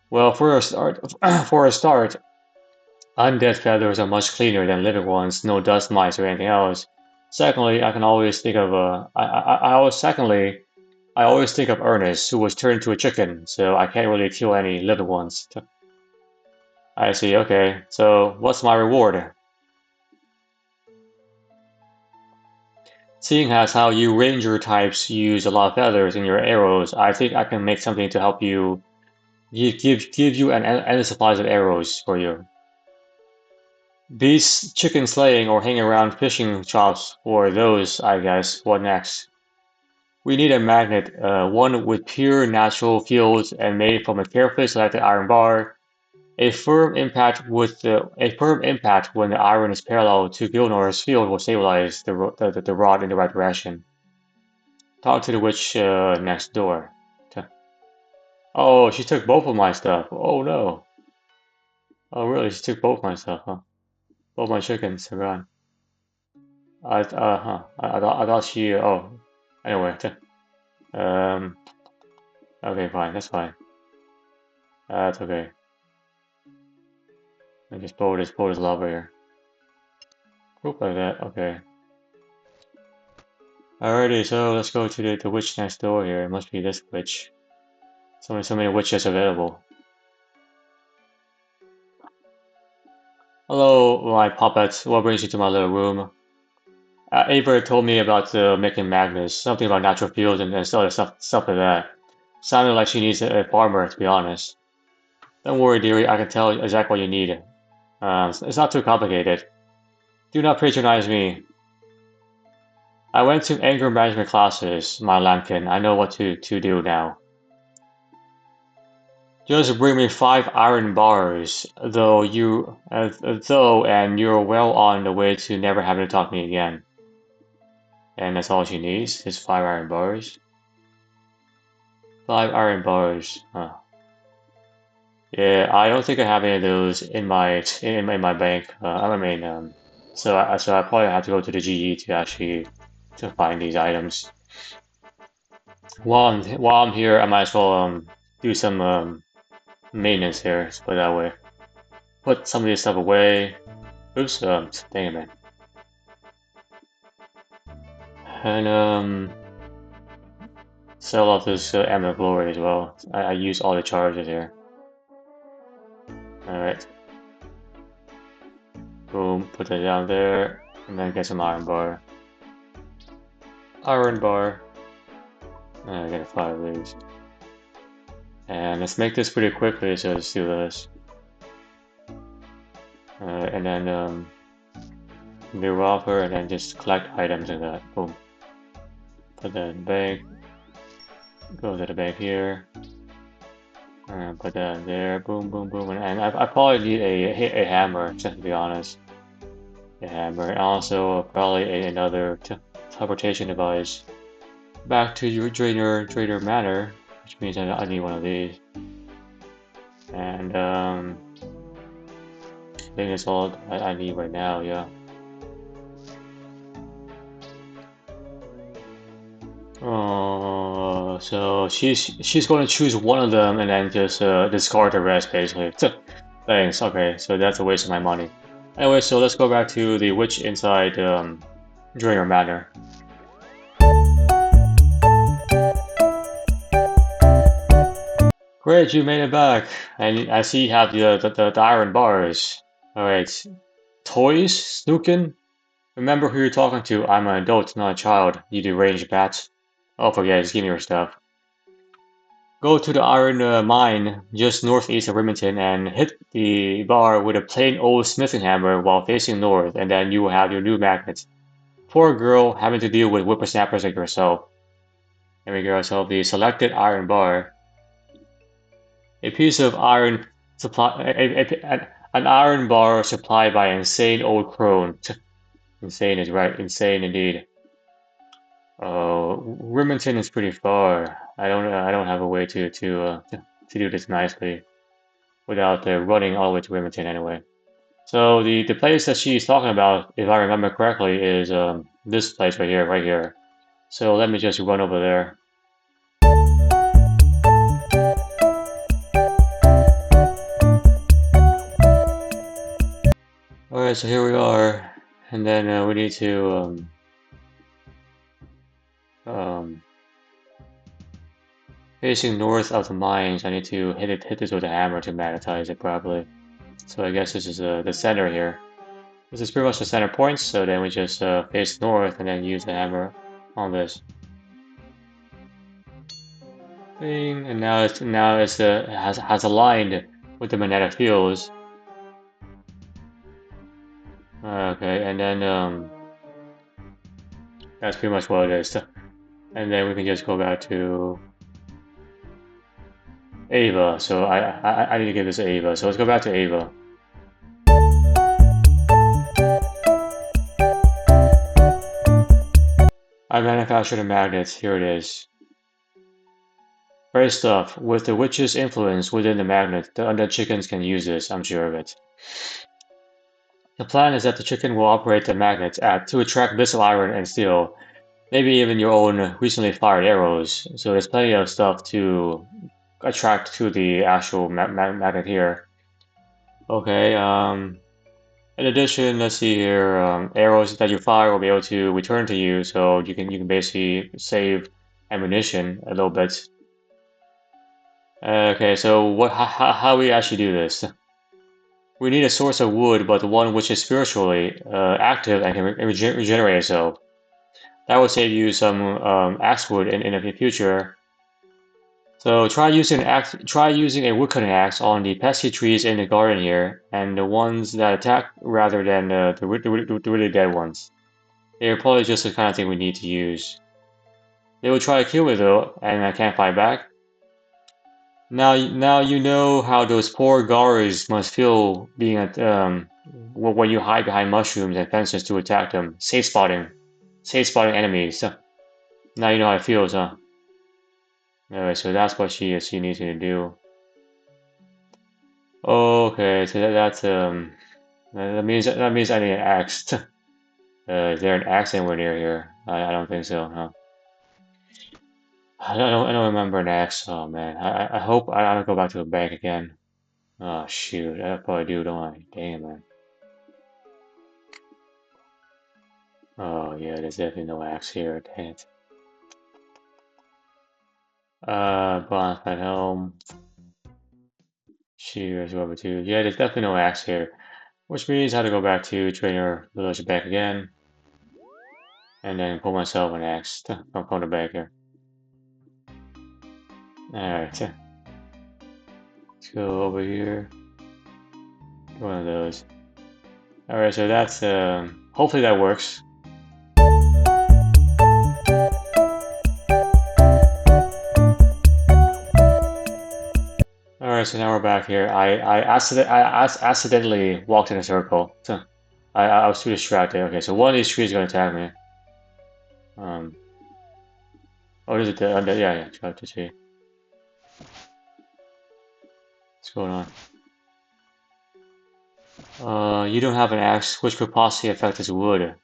Well, for a start, undead feathers are much cleaner than living ones, no dust mites or anything else. Secondly, I can always think of I always think of Ernest, who was turned into a chicken, so I can't really kill any living ones. I see, okay. So, what's my reward? Seeing as how you ranger types use a lot of feathers in your arrows, I think I can make something to help you give you an endless supplies of arrows for you. These chicken slaying or hanging around fishing shops for those, I guess. What next? We need a magnet, one with pure natural fields and made from a carefully selected iron bar. A firm impact when the iron is parallel to Gilnor's field will stabilize the rod in the right direction. Talk to the witch next door. Oh, she took both of my stuff. Oh no. Oh really? She took both my stuff, huh? Both my chickens are gone. I thought she. Oh, anyway. Um. Okay, fine. That's fine. That's okay. I just pull this lava here. Oop, like that. Okay. Alrighty, so let's go to the witch next door here. It must be this witch. So many witches available. Hello, my puppet. What brings you to my little room? Avery told me about making magnets, something about natural fields and other stuff like that. Sounded like she needs a farmer, to be honest. Don't worry, dearie, I can tell exactly what you need. It's not too complicated. Do not patronize me. I went to anger management classes, my lambkin. I know what to do now. Just bring me 5 iron bars, and you're well on the way to never having to talk to me again. And that's all she needs, is 5 iron bars. 5 iron bars, huh. Yeah, I don't think I have any of those in my bank. So I probably have to go to the GE to actually find these items. While I'm here, I might as well do some maintenance here. Let's put it that way. Put some of this stuff away. Oops, dang it, man. And sell off this Amber Glory as well. I use all the charges here. Alright. Boom, put that down there, and then get some iron bar. Iron bar. I get 5 of these. And let's make this pretty quickly, so let's do this. And then do offer, and then just collect items like that. Boom. Put that in the bank. Go to the bank here. And put that in there. Boom, boom, boom. And I probably need a hammer, just to be honest. A hammer. And also probably another teleportation device. Back to your Trader Manor, which means I need one of these. And I think that's all I need right now, yeah. Oh, so she's going to choose one of them and then just discard the rest, basically. Thanks. Okay, so that's a waste of my money. Anyway, so let's go back to the witch inside Drainer Manor. Great, you made it back. And I see you have the iron bars. Alright. Toys? Snookin'? Remember who you're talking to. I'm an adult, not a child, you deranged bat. Oh, forget it. Just give me your stuff. Go to the iron mine just northeast of Remington and hit the bar with a plain old smithing hammer while facing north, and then you will have your new magnet. Poor girl having to deal with whippersnappers like yourself. There we go. So the selected iron bar. A piece of iron supply, an iron bar supplied by an insane old crone. Insane is right, insane indeed. Remington is pretty far. I don't have a way to do this nicely without running all the way to Remington anyway. So the place that she's talking about, if I remember correctly, is this place right here. So let me just run over there. Alright, so here we are, and then we need to facing north of the mines. I need to hit this with a hammer to magnetize it properly. So I guess this is the center here. This is pretty much the center point. So then we just face north and then use the hammer on this. Bing, and now it's has aligned with the magnetic fields. Okay, and then that's pretty much what it is. And then we can just go back to Ava. So I need to give this to Ava. So let's go back to Ava. I manufactured a magnet. Here it is. Great stuff. With the witch's influence within the magnet, the undead chickens can use this. I'm sure of it. The plan is that the chicken will operate the magnet to attract bits of iron and steel, maybe even your own recently fired arrows. So there's plenty of stuff to attract to the actual magnet here. Okay, in addition, let's see here, arrows that you fire will be able to return to you, so you can basically save ammunition a little bit. Okay, so how we actually do this? We need a source of wood, but one which is spiritually active and can regenerate itself. That will save you some axe wood in the future. So try using a woodcutting axe on the pesky trees in the garden here, and the ones that attack rather than the really dead ones. They're probably just the kind of thing we need to use. They will try to kill me though, and I can't fight back. Now you know how those poor Garas must feel being at when you hide behind mushrooms and fences to attack them. Safe spotting enemies. Now you know how it feels, huh? Anyway, so that's what she needs me to do. Okay, so that means I need an axe. Is there an axe anywhere near here? I don't think so, huh? I don't remember an axe. Oh man, I hope I don't go back to the bank again. Oh shoot, I probably do, don't I? Damn, man. Oh yeah, there's definitely no axe here. Dang it. Bonfire helm. Shears over 2. Yeah, there's definitely no axe here. Which means I have to go back to Trainer Village back again. And then pull myself an axe from the back here. Alright. Let's go over here. One of those. Alright, so that's hopefully that works. Alright, so now we're back here. I accidentally walked in a circle. I was too distracted. Okay, so one of these trees is gonna attack me. Oh, is it the Undead? Yeah, try to see. What's going on? You don't have an axe, which could possibly affect his wood.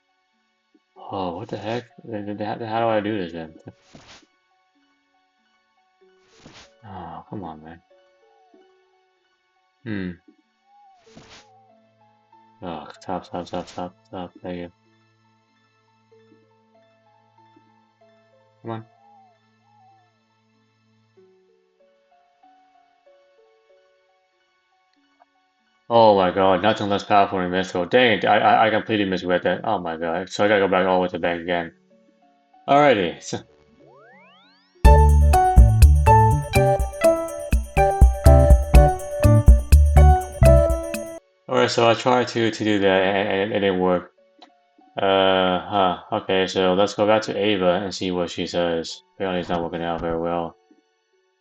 Oh, what the heck? How do I do this then? Oh, come on, man. Oh, stop. Thank you. Come on. Oh my god, nothing less powerful than Mithril. Dang it, I completely misread that. Oh my god, so I gotta go back all the way to the back again. Alrighty. Alright, so I tried to do that and it didn't work. Okay, so let's go back to Ava and see what she says. Apparently it's not working out very well.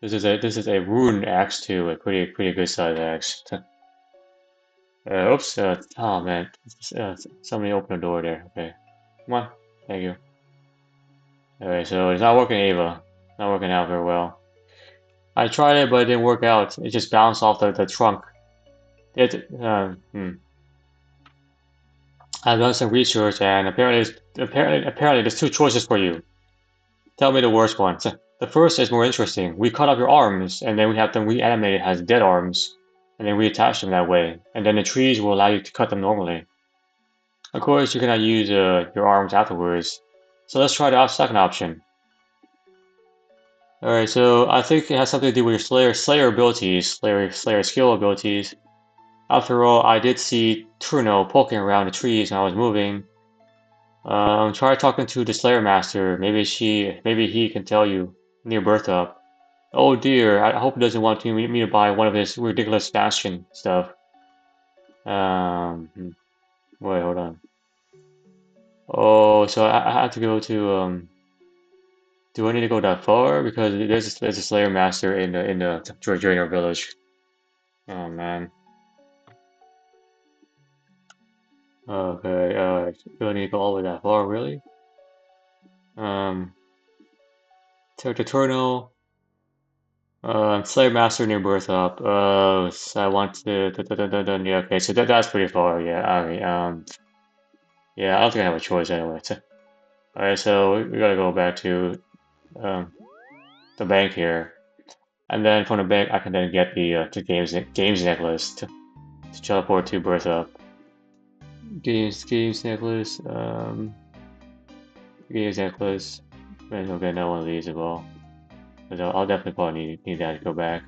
This is a rune axe too, a pretty good size axe. Oops, oh man, somebody opened the door there. Okay, come on, thank you. Alright, so it's not working, Ava. Not working out very well. I tried it, but it didn't work out. It just bounced off the trunk. I've done some research, and apparently there's two choices for you. Tell me the worst one. The first is more interesting. We cut off your arms, and then we have them reanimated as dead arms, and then reattach them that way, and then the trees will allow you to cut them normally. Of course, you cannot use your arms afterwards. So let's try the second option. Alright, so I think it has something to do with your Slayer abilities, Slayer skill abilities. After all, I did see Turno poking around the trees when I was moving. Try talking to the Slayer Master. Maybe he can tell you near Bertha. Oh dear, I hope he doesn't want me to buy one of his ridiculous bastion stuff. Wait, hold on. Oh, so I have to go to do I need to go that far? Because there's a Slayer Master in the Draenor village. Oh man. Okay, do I need to go all the way that far, really? Territorial. Slayer Master near Berthop. So I want to. Yeah, okay, so that's pretty far. Yeah, alright. Yeah, I don't think I have a choice anyway. Alright, so we gotta go back to the bank here, and then from the bank I can then get the games necklace to teleport to Berthop. Games necklace. Games necklace. Might as well get another one of these as well. Because I'll definitely probably need that to go back.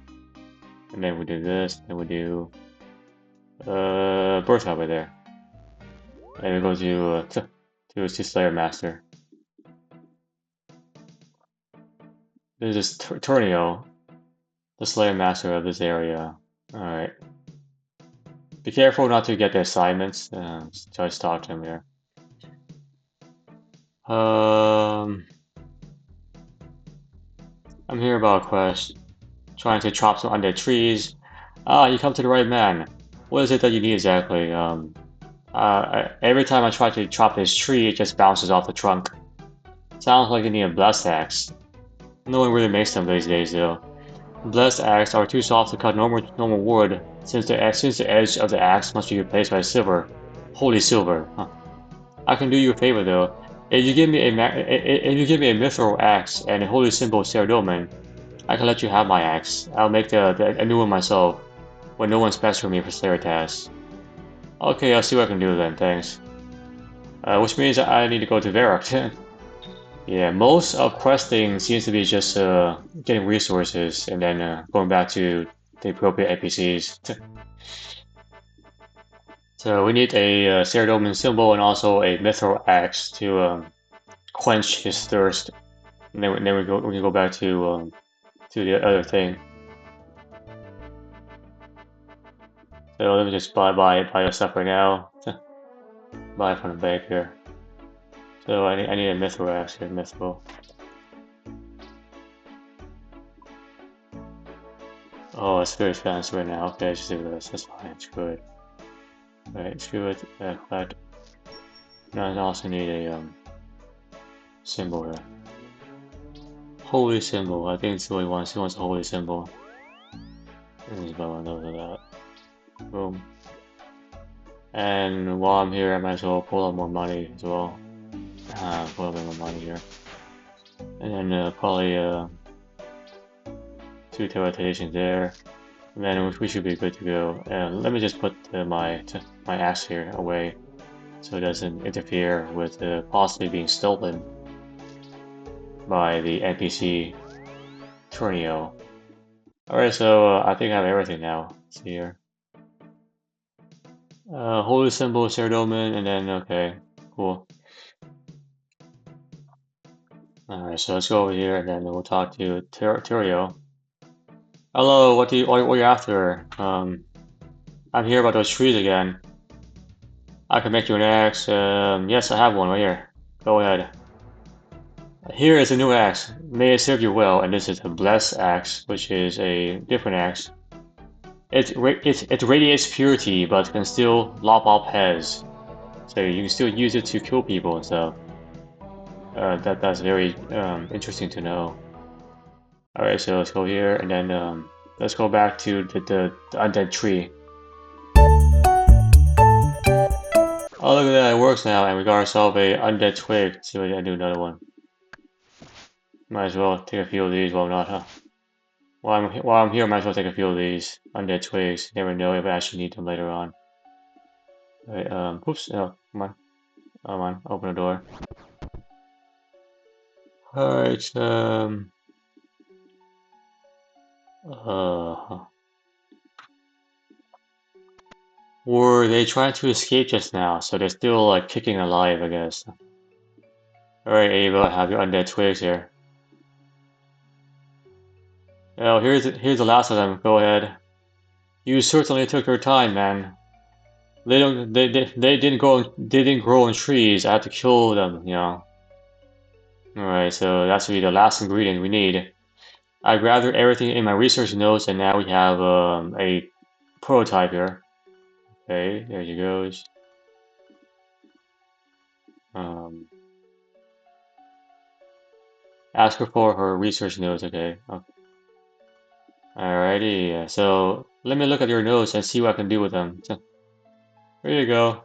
And then we do this, then we do Birth over there. And we go to Slayer Master. This is Turnio, the Slayer Master of this area. Alright. Be careful not to get the assignments. Just talk to him here. I'm here about a quest. Trying to chop some undead trees. Ah, you come to the right man. What is it that you need exactly? Every time I try to chop this tree, it just bounces off the trunk. Sounds like you need a blessed axe. No one really makes them these days, though. Blessed axes are too soft to cut normal wood, since the edge of the axe must be replaced by silver. Holy silver. Huh. I can do you a favor, though. If you give me a mithril axe and a holy symbol of Saradomin, I can let you have my axe. I'll make a new one myself, when no one's pestering me for Slayer tasks. Okay, I'll see what I can do then, thanks. which means I need to go to Varrock. Yeah, most of questing seems to be just getting resources and then going back to the appropriate NPCs. So we need a Ceradoman symbol and also a Mithril axe to quench his thirst. And then we can go back to the other thing. So let me just buy the stuff right now. Buy from the bank here. So I need a Mithril axe here, Mithril. Oh, it's very fast right now. Okay, just do this. That's fine. Screw it. Right, screw it. But now I also need a symbol here. Holy symbol. I think it's what he wants. He wants a holy symbol. Just buy one of that. Boom. And while I'm here, I might as well pull out more money as well. Pull out more money here. And then probably 2 teleportations there. And then we should be good to go. And let me just put my axe here away so it doesn't interfere with possibly being stolen by the NPC Turnio. Alright, so I think I have everything now. Let's see here. Holy symbol, Ceradoman, and then okay, cool. Alright, so let's go over here and then we'll talk to Turio. Hello, what are you after? I'm here about those trees again. I can make you an axe. Yes, I have one right here. Go ahead. Here is a new axe. May it serve you well, and this is a blessed axe, which is a different axe. It radiates purity, but can still lop off heads. So you can still use it to kill people and stuff. That's very interesting to know. Alright, so let's go here, and then let's go back to the undead tree. Oh, look at that, it works now, and we got ourselves a undead twig. Let's see if I can do another one. Might as well take a few of these, well not, huh? While I'm here, might as well take a few of these undead twigs. Never know if I actually need them later on. Alright, oops, oh, come on. Come on, open the door. Alright, were they trying to escape just now? So they're still like kicking alive, I guess. Alright, Ava, I have your undead twigs here. Oh, here's the last of them. Go ahead. You certainly took your time, man. They didn't grow in trees. I had to kill them, you know. Alright, so that's to be the last ingredient we need. I gathered everything in my research notes, and now we have a prototype here. Okay, there she goes. Ask her for her research notes. Okay. Alrighty. So let me look at your notes and see what I can do with them. So, here you go.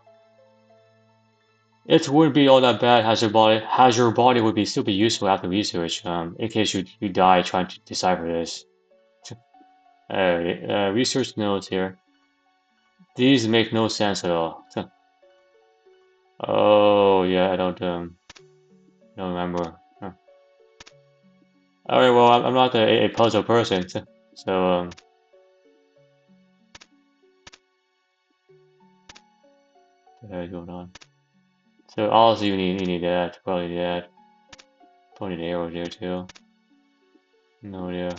It wouldn't be all that bad as your body would be still be useful after research. In case you die trying to decipher this. Research notes here. These make no sense at all. Oh yeah, I don't remember. Huh. Alright, well I'm not a puzzle person, so what the hell is going on? So also you need that, probably that. Probably the arrow there too. No idea.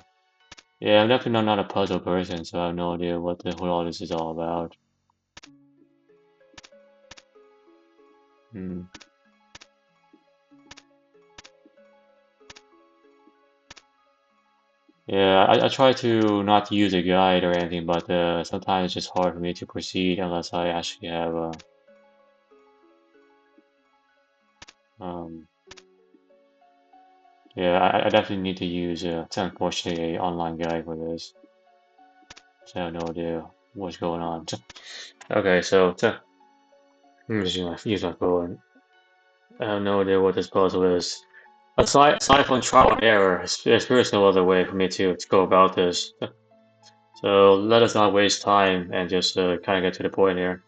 Yeah, I'm definitely not a puzzle person, so I have no idea what all this is all about. Yeah, I try to not use a guide or anything, but sometimes it's just hard for me to proceed unless I actually have yeah, I definitely need to use unfortunately a online guide for this. So I have no idea what's going on. Okay, so let me just use my phone. I have no idea what this puzzle is. Aside from trial and error, there's no other way for me to go about this. So let us not waste time and just kind of get to the point here.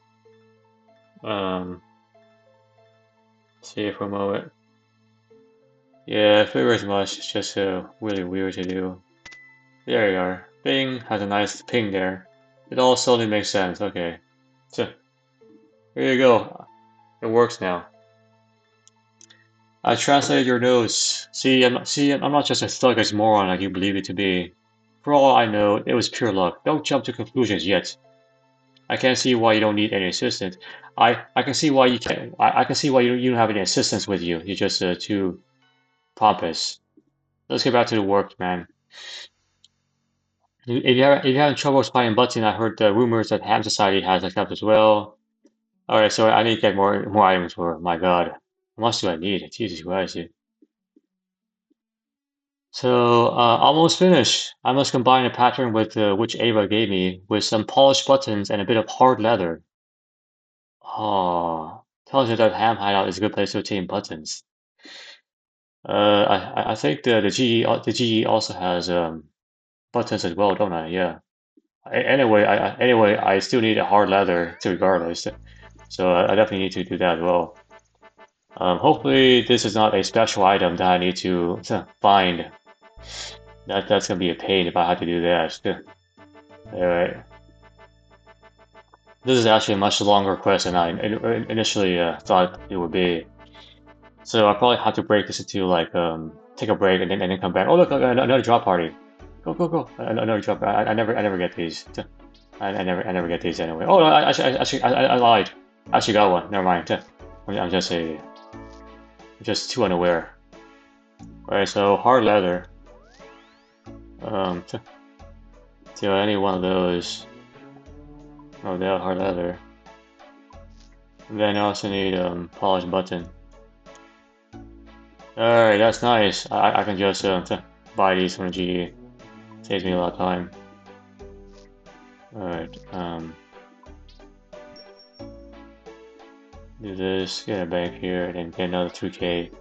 See for a moment. Yeah, I figure as much. It's just really weird to do. There you are. Bing has a nice ping there. It all suddenly makes sense. Okay. So, here you go. It works now. I translated your notes. I'm not just a thuggish moron like you believe it to be. For all I know, it was pure luck. Don't jump to conclusions yet. I can't see why you don't need any assistance. I can see why you can't. I can see why you don't have any assistants with you. You're just too pompous. Let's get back to the work, man. If you're having trouble spotting button, I heard the rumors that Ham Society has accepted as well. Alright, so I need to get more items for. My God, how much do I need? Jesus Christ, dude. So, almost finished. I must combine a pattern with which Ava gave me with some polished buttons and a bit of hard leather. Oh, tells you that Ham Hideout is a good place to obtain buttons. I think the GE also has buttons as well, don't I? Yeah. Anyway, I still need a hard leather to regardless, so I definitely need to do that as well. Hopefully this is not a special item that I need to find. That's gonna be a pain if I have to do that. Alright. This is actually a much longer quest than I initially thought it would be. So I probably have to break this into like take a break and then come back. Oh look, another drop party. Go. Another drop. I never get these. I never get these anyway. Oh no, I lied. I actually got one. Never mind. I'm just too unaware. Alright, so hard leather. So any one of those. Oh, they have hard leather. And then I also need polished button. Alright, that's nice. I can just buy these from the GE. Saves me a lot of time. Alright, do this, get a bank here, and then get another 2k.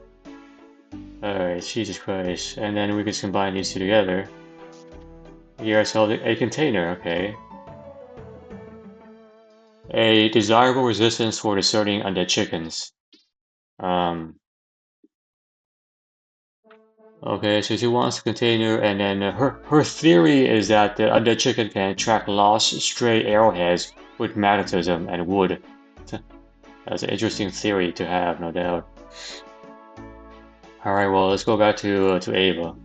Alright, Jesus Christ. And then we can combine these two together. Get ourselves a container, okay. A desirable resistance for discerning undead chickens. Okay, so she wants a container, and then her theory is that the undead chicken can track lost stray arrowheads with magnetism and wood. That's an interesting theory to have, no doubt. Alright, well, let's go back to Ava.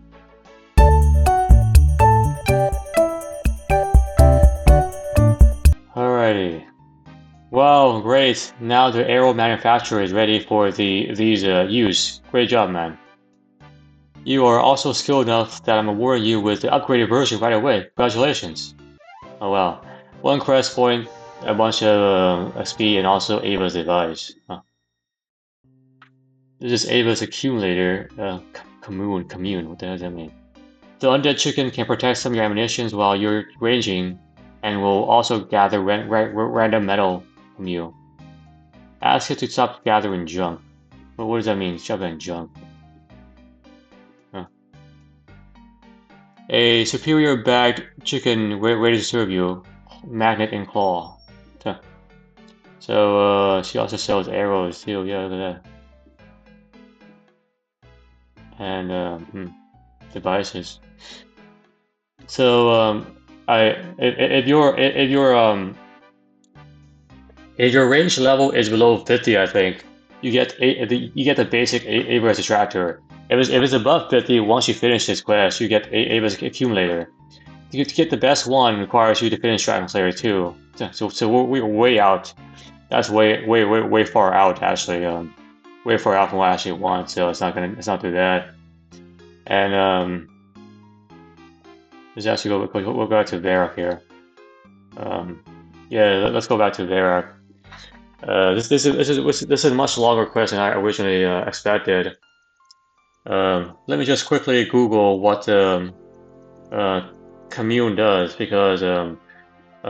Alrighty. Wow, great. Now the arrow manufacturer is ready for these use. Great job, man. You are also skilled enough that I'm awarding you with the upgraded version right away. Congratulations. Oh wow. One crest point, a bunch of XP, and also Ava's device. Huh. This is Ava's accumulator. Commune. What the hell does that mean? The undead chicken can protect some of your ammunitions while you're ranging, and will also gather random metal from you. Ask it to stop gathering junk. But what does that mean? Stop gathering junk. Huh. A superior bagged chicken ready to serve you. Magnet and claw. Huh. So she also sells arrows too. Yeah, look at that. And devices. So if your range level is below 50, I think you get the basic Ava's attractor. If it's above 50, once you finish this quest, you get Ava's accumulator. To get the best one requires you to finish Dragon Slayer 2. So we're way out. That's way far out actually. Way far out from what I actually want. So it's not do that. And let's actually we'll go back to Varrock here. Yeah, let's go back to Varrock. This is a much longer quest than I originally expected. Let me just quickly Google what commune does, because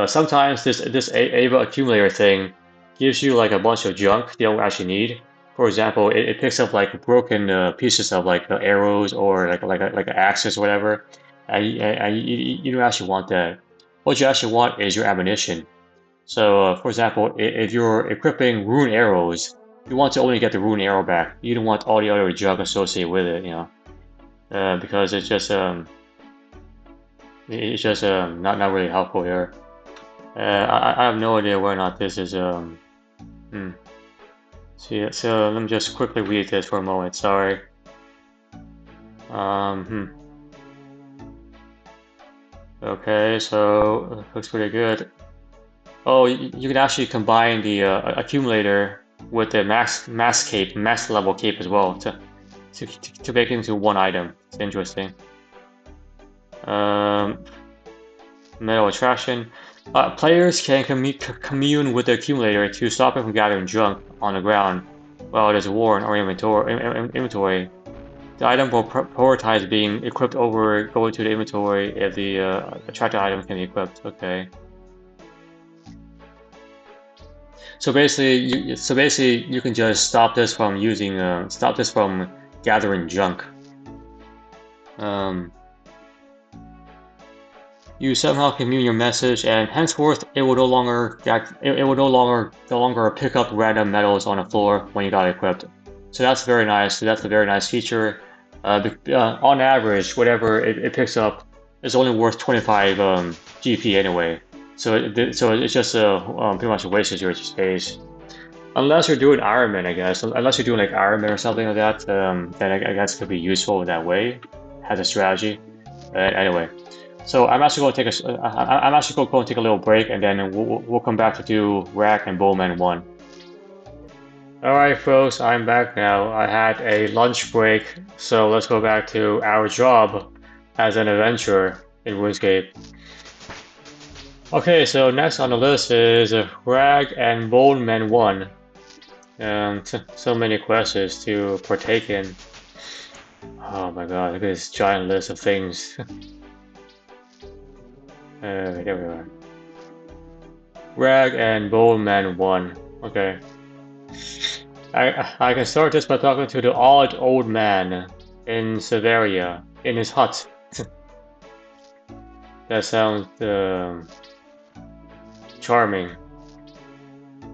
sometimes this Ava accumulator thing gives you like a bunch of junk you don't actually need. For example, it picks up like broken pieces of like arrows or like axes or whatever, and you don't actually want that. What you actually want is your ammunition. So, for example, if you're equipping rune arrows, you want to only get the rune arrow back. You don't want all the other junk associated with it, you know, because it's just not really helpful here. I have no idea whether or not this is So let me just quickly read this for a moment. Sorry. Okay, so it looks pretty good. Oh, you can actually combine the accumulator with the max level cape as well to make it into one item. It's interesting. Metal attraction. Players can commune with the accumulator to stop it from gathering junk on the ground while it is worn or inventory. The item will prioritize being equipped over going to the inventory if the attracted item can be equipped. Okay. So basically, you can just stop this from gathering junk. You somehow commune your message, and henceforth it will no longer pick up random metals on the floor when you got equipped. So that's very nice. So that's a very nice feature. On average, whatever it picks up is only worth 25 GP anyway. So it's just pretty much wastes your space. Unless you're doing Ironman, I guess. Unless you're doing like Ironman or something like that, then I guess it could be useful in that way as a strategy. Anyway, so I'm actually going to take a little break, and then we'll come back to do Rack and Bowman 1. Alright folks, I'm back now. I had a lunch break, so let's go back to our job as an adventurer in RuneScape. Okay, so next on the list is Rag and Bowman 1. So many quests to partake in. Oh my god, look at this giant list of things. There we are. Rag and Bowman 1. Okay. I can start this by talking to the odd old man in Severia, in his hut. That sounds charming.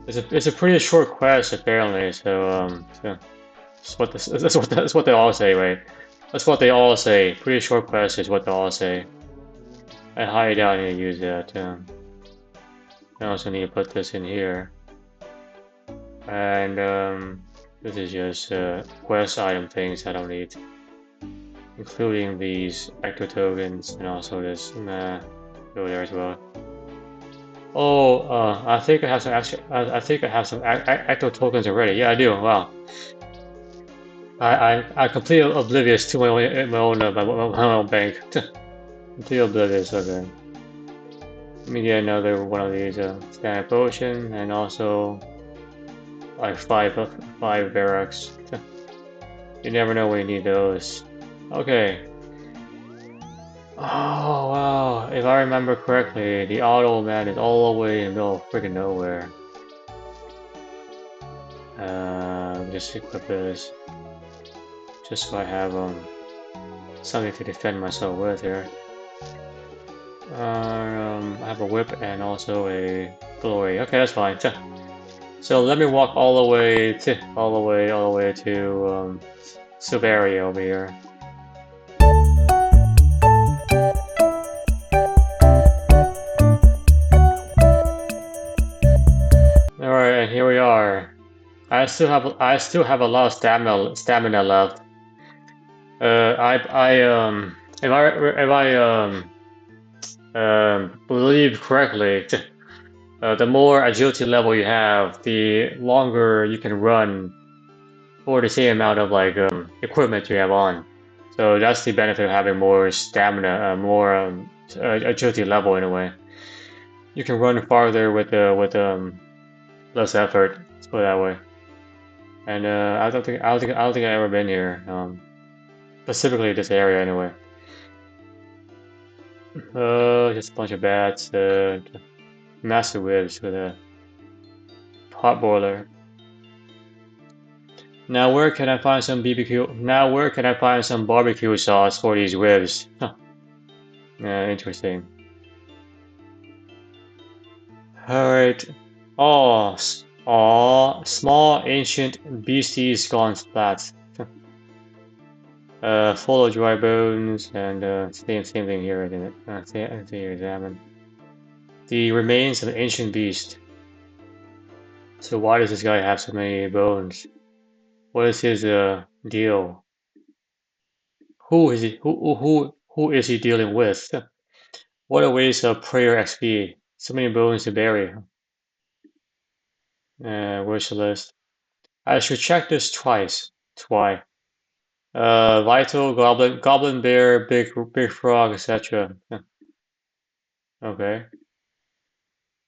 It's a pretty short quest apparently, so that's what they all say, right? That's what they all say. Pretty short quest is what they all say. I highly doubt I need to use that. I also need to put this in here. And this is just quest item things I don't need, including these ecto tokens and also this go there as well. Oh, I think I have some ecto tokens already. Yeah, I do. Wow. I'm completely oblivious to my own bank. Completely oblivious. Okay. Let me get another one of these standard potion and also like five barracks. You never know when you need those. Okay. Oh wow! If I remember correctly, the auto man is all the way in the middle of freaking nowhere. Just equip this, just so I have something to defend myself with here. I have a whip and also a glory. Okay, that's fine. So let me walk all the way to Silveria over here. All right, and here we are. I still have a lot of stamina left. If I believe correctly, the more agility level you have, the longer you can run for the same amount of like equipment you have on. So that's the benefit of having more stamina, more agility level anyway. You can run farther with less effort. Let's put it that way. And I don't think I've ever been here. Specifically this area anyway. Just a bunch of bats. Master whips with a hot boiler. Now where can I find some BBQ? Now where can I find some barbecue sauce for these ribs? Huh. Interesting. Alright. Oh, Aw, small ancient beasties gone splat. Full of dry bones and same thing here, isn't it? See examine the remains of an ancient beast. So why does this guy have so many bones? What is his deal? Who is he? Who is he dealing with? What a waste of prayer XP. So many bones to bury. Where's the list? I should check this twice. Twice. Vital, Goblin Bear, Big Frog, etc. Okay.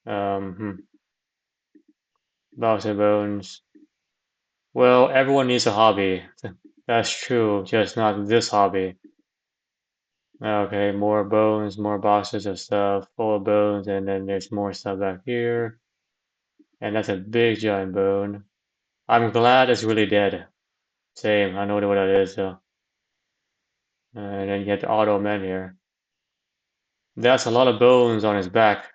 Hmm. Box and Bones. Well, everyone needs a hobby. That's true, just not this hobby. Okay, more bones, more boxes of stuff, full of bones, and then there's more stuff back here. And that's a big giant bone. I'm glad it's really dead. Same, I know what that is though. And then you get the auto man here. That's a lot of bones on his back,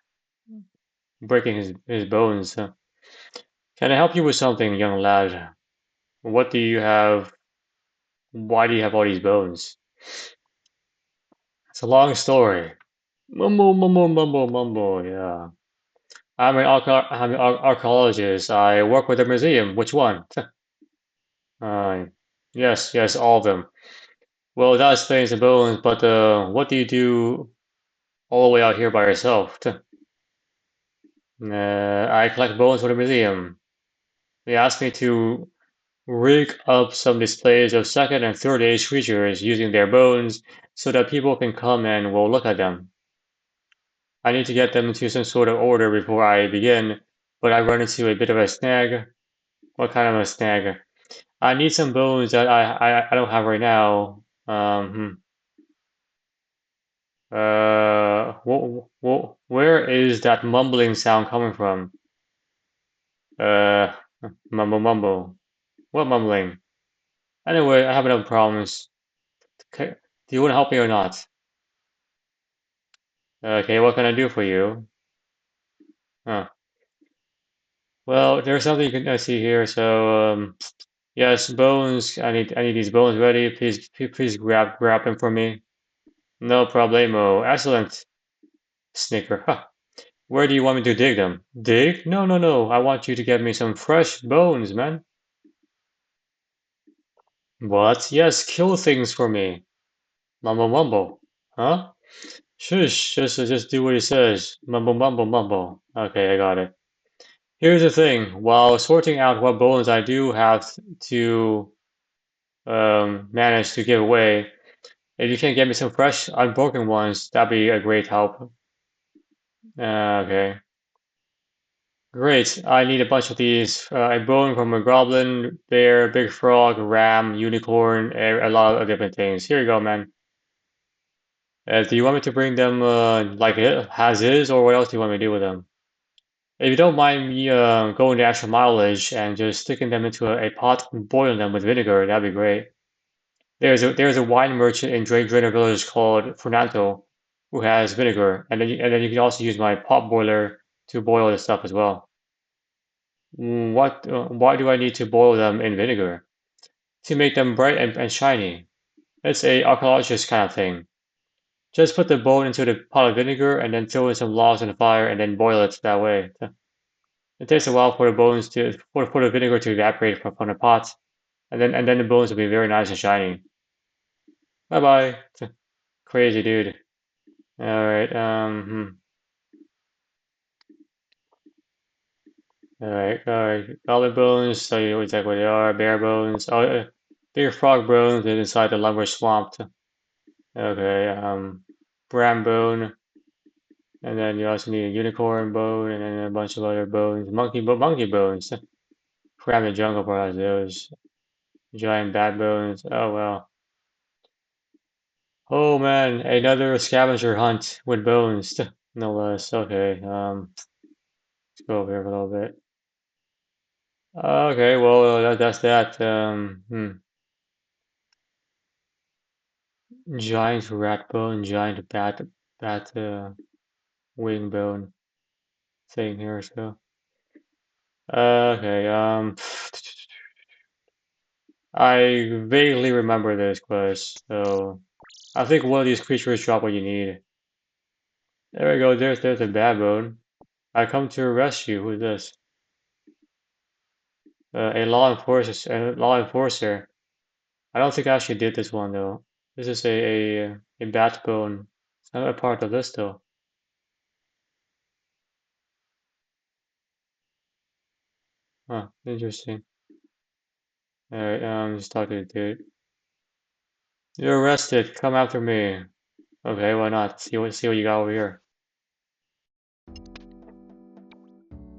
breaking his bones. Can I help you with something, young lad? What do you have? Why do you have all these bones? It's a long story. Mumble, mumble, mumble, mumble, yeah. I'm an archaeologist. I work with a museum. Which one? Uh, yes, all of them. Well, that explains the bones, but what do you do all the way out here by yourself? I collect bones for the museum. They asked me to rig up some displays of second and third age creatures using their bones so that people can come and will look at them. I need to get them into some sort of order before I begin, but I run into a bit of a snag. What kind of a snag? I need some bones that I don't have right now. Where is that mumbling sound coming from? Uh, mumble mumble. What mumbling? Anyway, I have enough problems. Okay, do you want to help me or not? Okay, what can I do for you? Huh. Well, there's something you can see here. So, yes, bones. I need these bones ready. Please grab them for me. No problemo. Excellent. Snicker. Huh. Where do you want me to dig them? Dig? No, no, no. I want you to get me some fresh bones, man. What? Yes, kill things for me. Mumble mumble. Huh? Shush, just do what he says. Mumble mumble mumble. Okay, I got it. Here's the thing. While sorting out what bones I do have to manage to give away, if you can get me some fresh, unbroken ones, that'd be a great help. Okay. Great. I need a bunch of these. A bone from a goblin, bear, big frog, ram, unicorn, a lot of different things. Here you go, man. Do you want me to bring them like it as is, or what else do you want me to do with them? If you don't mind me going the extra mileage and just sticking them into a pot and boiling them with vinegar, that'd be great. There's a wine merchant in Drainer Village called Fernando who has vinegar, and then you can also use my pot boiler to boil the stuff as well. Why do I need to boil them in vinegar? To make them bright and shiny. It's a archaeologist kind of thing. Just put the bone into the pot of vinegar and then throw in some logs on the fire and then boil it that way. It takes a while for the bones to for the vinegar to evaporate from the pot, and then the bones will be very nice and shiny. Bye bye. Crazy dude. All right. All right. All right. Goblin bones. Tell you exactly what they are. Bear bones. Oh, bigger frog bones inside the lumber swamp. Okay. Ram bone. And then you also need a unicorn bone, and then a bunch of other bones. Monkey bones. Cram the jungle probably has those. Giant bat bones. Oh well. Oh man, another scavenger hunt with bones. No less. Okay. Let's go over here for a little bit. Okay, well that's that. Giant rat bone, giant bat wing bone thing here. So Okay, I vaguely remember this quest, so I think one of these creatures drop what you need. There we go, there's a baboon. I come to arrest you. Who's this? A law enforcer. I don't think I actually did this one though. This is a bat bone. It's not a part of this though. Huh, interesting. Alright, just talking to the dude. You're arrested. Come after me. Okay, why not? See what you got over here.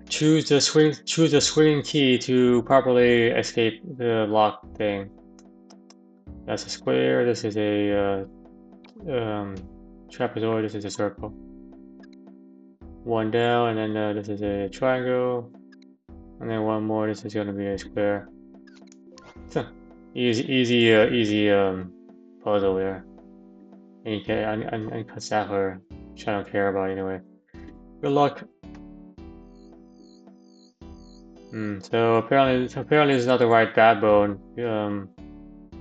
Choose the swing key to properly escape the lock thing. That's a square. This is a trapezoid. This is a circle. One down, and then this is a triangle, and then one more. This is gonna be a square. Easy puzzle there. And you can and Kasafar, which I don't care about anyway. Good luck. So apparently it's not the right bat bone.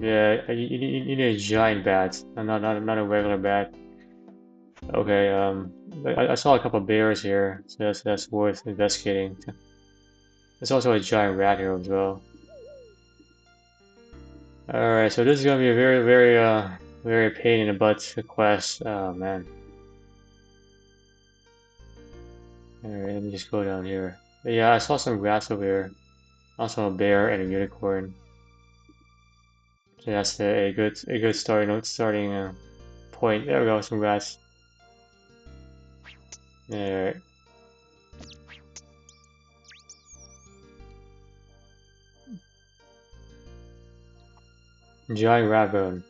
Yeah, you need a giant bat, and not a regular bat. Okay, I saw a couple bears here, so that's worth investigating. There's also a giant rat here as well. Alright, so this is gonna be a very pain in the butt quest. Oh man. Alright, let me just go down here. But yeah, I saw some rats over here. Also a bear and a unicorn. So that's a good starting point. There we go, some rats. Alright. Giant rat bone.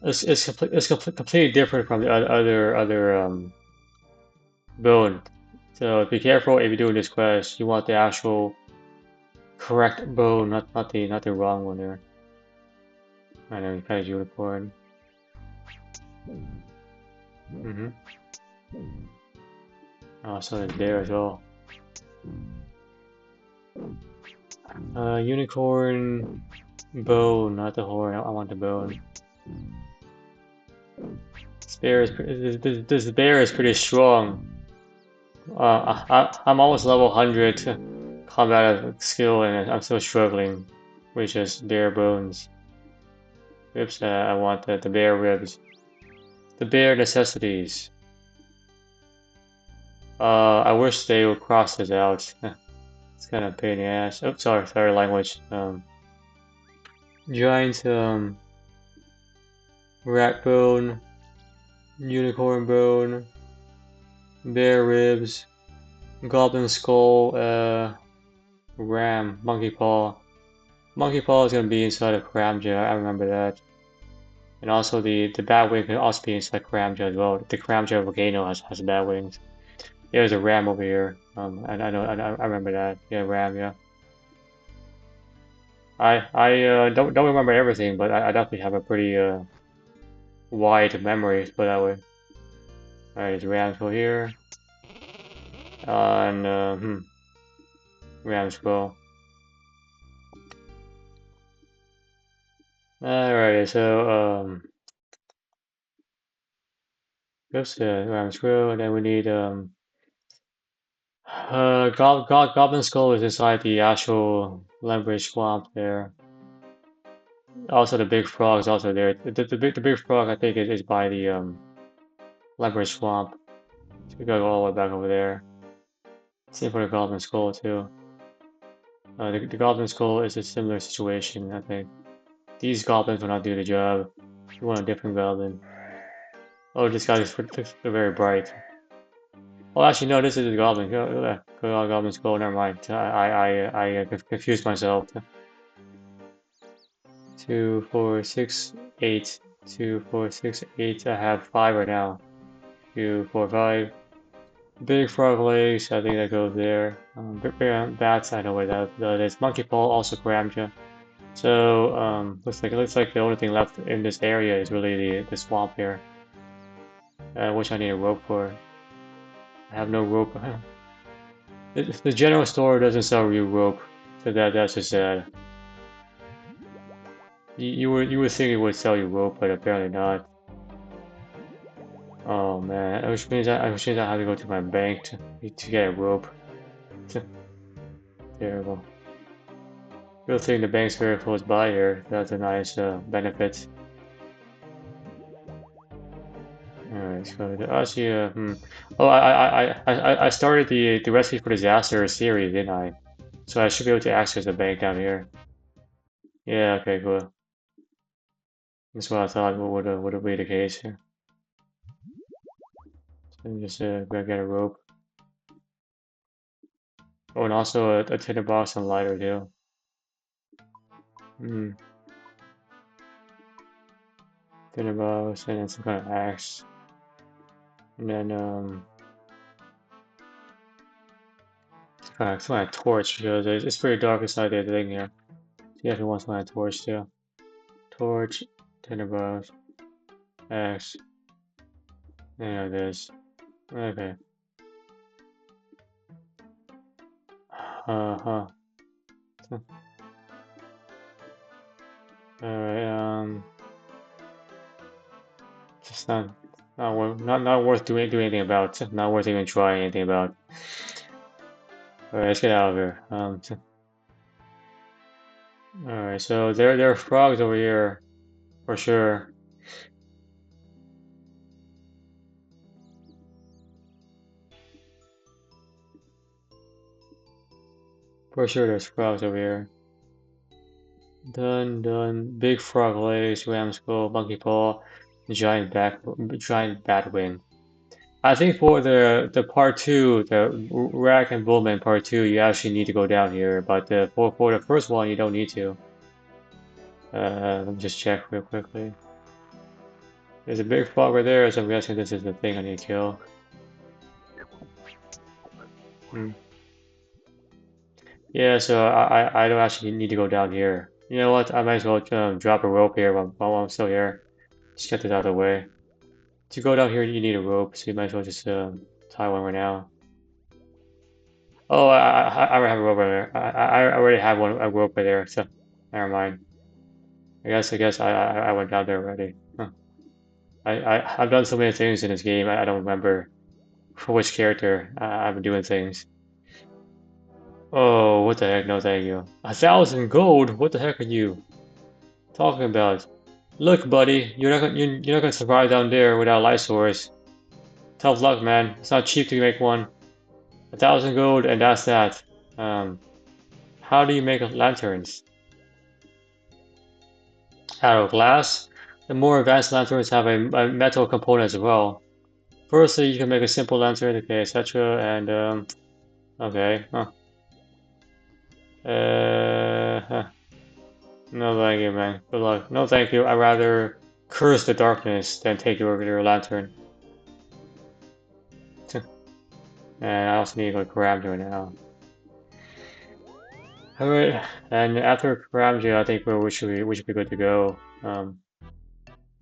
It's completely different from the other bone. So be careful if you're doing this quest. You want the actual correct bone, not the wrong one there. I know, kind of unicorn. Oh, so there's there as well. Unicorn bone, not the horn. I want the bone. This bear is pretty strong. I'm almost level 100 combat skill, and I'm still struggling with just bare bones. Oops, I want the bear ribs. The bare necessities. I wish they would cross this out. It's kind of a pain in the ass. Oh, sorry, language. Giant rat bone, unicorn bone, bear ribs, goblin skull, ram, monkey paw. Monkey paw is gonna be inside of Cramja, I remember that. And also the bat wing can also be inside Cramja as well. The Cramja volcano has bat wings. Yeah, there's a ram over here. I remember that. Yeah, ram. Yeah. I don't remember everything, but I definitely have a pretty wide memory, put that way. Alright, there's rams over here. And rams go. Alright, so oops, rams go, and then we need Goblin Skull is inside the actual Lembrish swamp there. Also, the big frog is also there. The big frog, I think, is by the Lembrish swamp. So we gotta go all the way back over there. Same for the Goblin Skull too. The Goblin Skull is a similar situation, I think. These goblins will not do the job. You want a different goblin. Oh, this guy is very bright. Oh, actually, no, this is the goblin. Go Goblin Skull. Never mind. I confused myself. 2, 4, 6, 8. 2, 4, 6, 8. I have 5 right now. 2, 4, 5. Big frog legs. I think that goes there. Bats. I know where that is. Monkey paw also Gramja. So looks like the only thing left in this area is really the swamp here. Which I need a rope for. I have no rope. The general store doesn't sell real rope, so that's just sad. You would think it would sell you rope, but apparently not. Oh man, which means I have to go to my bank to get a rope. Terrible. Good thing the bank's very close by here. That's a nice benefit. Alright, so the Asia. Oh, I started the Recipe for Disaster series, didn't I? So I should be able to access the bank down here. Yeah. Okay. Cool. That's what I thought would be the case here. So just go get a rope. Oh, and also a tinder box and lighter too. Hmm. Tinder box and then some kind of axe. And then some kind of torch because it's pretty dark inside the thing here. So you have want some kind of torch too. Torch, tinderbox, axe. There it is. Okay. Uh-huh. Alright, just not worth doing anything about. Not worth even trying anything about. Alright, let's get out of here. Alright, so there are frogs over here for sure. For sure there's frogs over here. Done. Big frog legs, ram skull, monkey paw, giant bat wing. I think for the part two, the Rack and Bullman part two, you actually need to go down here, but for the first one, you don't need to. Let me just check real quickly. There's a big frog right there, so I'm guessing this is the thing I need to kill. Yeah, so I don't actually need to go down here. You know what? I might as well drop a rope here while I'm still here. Just get this out of the way. To go down here, you need a rope, so you might as well just tie one right now. Oh, I already have a rope right there. I already have a rope right there, so never mind. I guess I went down there already. Huh. I've done so many things in this game. I don't remember for which character I've been doing things. Oh, what the heck? No, thank you. 1,000 gold? What the heck are you talking about? Look, buddy, you're not gonna survive down there without a light source. Tough luck, man. It's not cheap to make one. 1,000 gold, and that's that. Um, how do you make lanterns? Out of glass? The more advanced lanterns have a metal component as well. Firstly, you can make a simple lantern, okay, etc. And okay, huh. Huh. No thank you, man. Good luck. No thank you. I'd rather curse the darkness than take your lantern. And I also need to go to Karamjo now. Alright, and after Karamjo, I think we should be good to go. The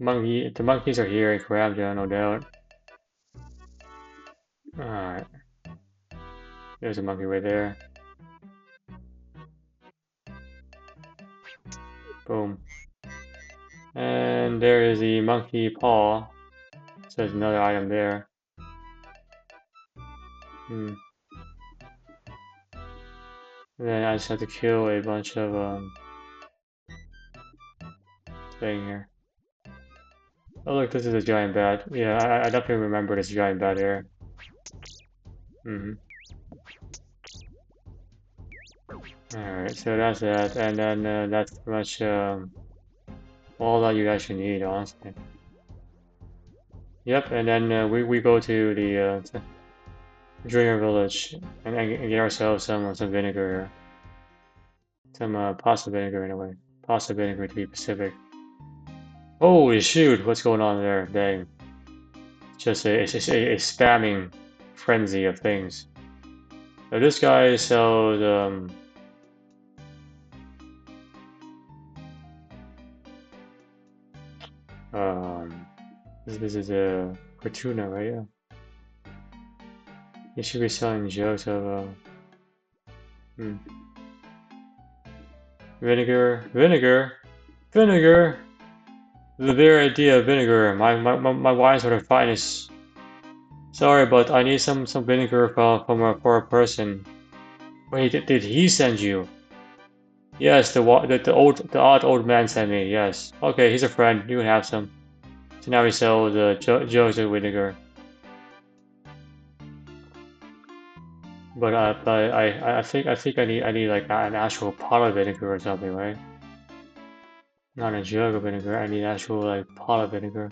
monkeys are here in Karamjo, no doubt. Alright, there's a monkey right there. Boom. And there is the monkey paw. So there's another item there. And then I just have to kill a bunch of thing here. Oh look, this is a giant bat. Yeah, I definitely remember this giant bat here. Alright, so that's that, and then that's pretty much all that you actually need, honestly. Yep, and then we go to the Dreamer Village and get ourselves some vinegar here. Some pasta vinegar anyway. Pasta vinegar to be specific. Holy shoot, what's going on there? Dang. It's just a spamming frenzy of things. Now this guy sells this is a Fortuna, right? Yeah. He should be selling jugs of Hmm. Vinegar, vinegar, vinegar. The very idea of vinegar. My wines are the finest. Sorry, but I need some vinegar for a person. Wait, did he send you? Yes, the odd old man sent me. Yes. Okay, he's a friend. You can have some. So now we sell the jugs of vinegar. But I think I need like an actual pot of vinegar or something, right? Not a jug of vinegar. I need actual like pot of vinegar.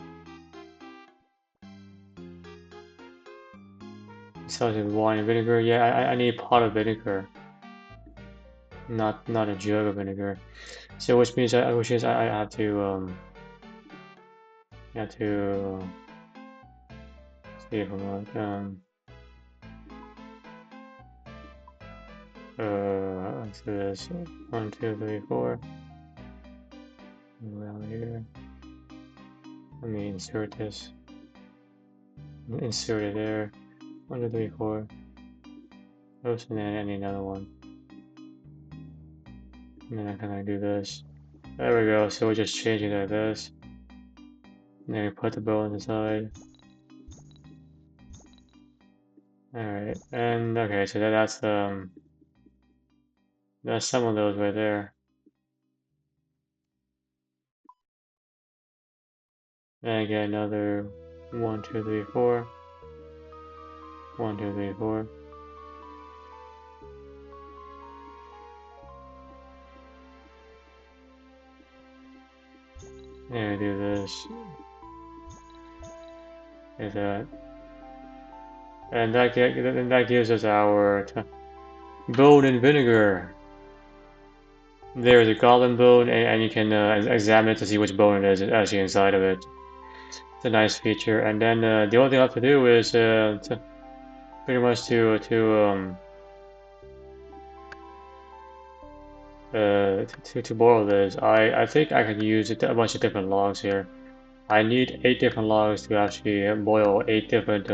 Sells in wine and vinegar. Yeah, I need a pot of vinegar, not a jug of vinegar. So which means I have to see if I'm like let's do this. 1, 2, 3, 4. Around here. Let me insert this. Insert it there. 1, 2, 3, 4. Oops, and then I need another one. And then I can do this. There we go. So we're just changing like this. And then we put the bow on the side. Alright, and okay, so that's some of those right there. And I get another 1, 2, 3, 4. 1, 2, 3, 4. And I do this. Is that. And that gives us our bone and vinegar. There's a goblin bone, and you can examine it to see which bone it is actually inside of it. It's a nice feature. And then the only thing I have to do is pretty much to boil this. I think I could use a bunch of different logs here. I need 8 different logs to actually boil 8 different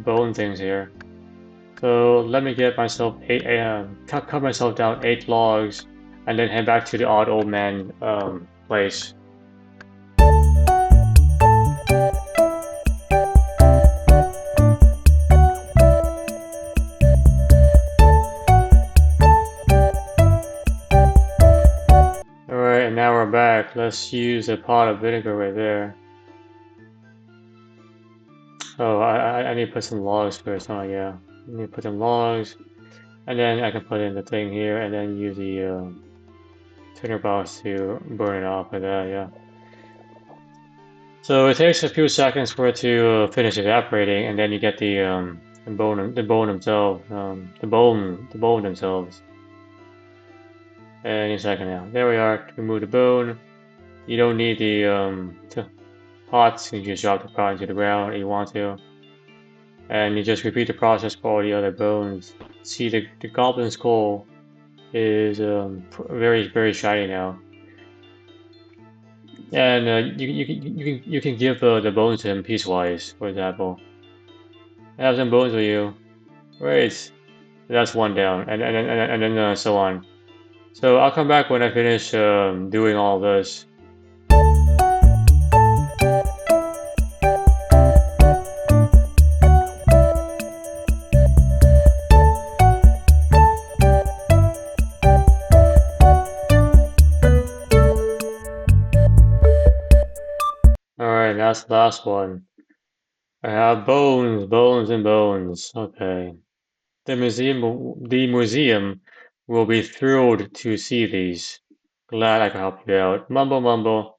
bone things here. So let me get myself cut myself down 8 logs, and then head back to the odd old man place. Alright, and now we're back. Let's use a pot of vinegar right there. Oh, I need to put some logs first. Oh yeah, I need to put some logs, and then I can put in the thing here, and then use the tinderbox to burn it off with that. Yeah. So it takes a few seconds for it to finish evaporating, and then you get the bone themselves, the bone themselves. Any second now. There we are. Remove the bone. You don't need the pots. You just drop the pot into the ground if you want to, and you just repeat the process for all the other bones. See, the goblin skull is very shiny now, and you can give the bones to him piecewise. For example, I have some bones for you. Great. That's one down, and then so on. So I'll come back when I finish doing all this. Alright, that's the last one. I have bones, bones, and bones. Okay. The museum will be thrilled to see these. Glad I could help you out. Mumble, mumble.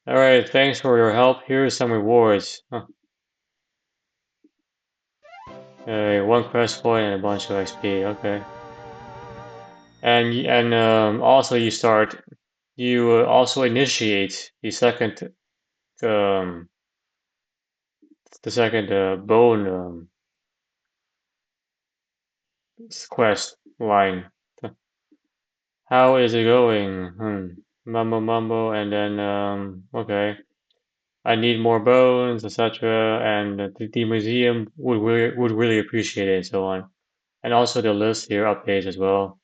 Alright, thanks for your help. Here's some rewards. Huh. 1 quest point and a bunch of XP. Okay. And also you also initiate um the second bone quest line. How is it going? Mumble mumble, and then okay. I need more bones, etc. And the museum would really appreciate it, and so on. and also the list here updates as well.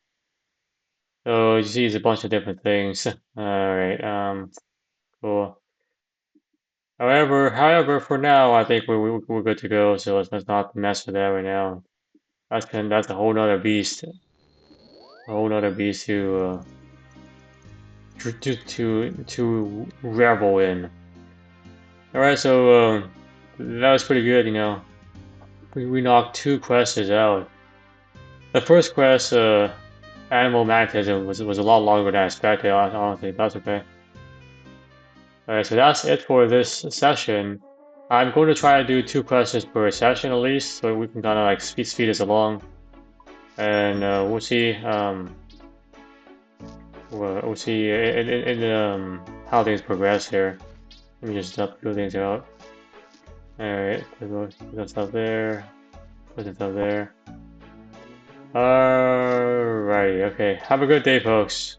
So you see, it's a bunch of different things. All right, cool. However, for now, I think we're good to go. So let's not mess with that right now. That's a whole nother beast, to revel in. All right, so that was pretty good. We knocked 2 quests out. The first quest, animal magnetism, was a lot longer than I expected. Honestly, that's okay. Alright, so that's it for this session. I'm going to try to do 2 quests per session at least, so we can kind of like speed this along, and we'll see. We'll see how things progress here. Let me just fill things out. Alright, put that stuff there. Put that stuff there. Alrighty, okay. Have a good day, folks.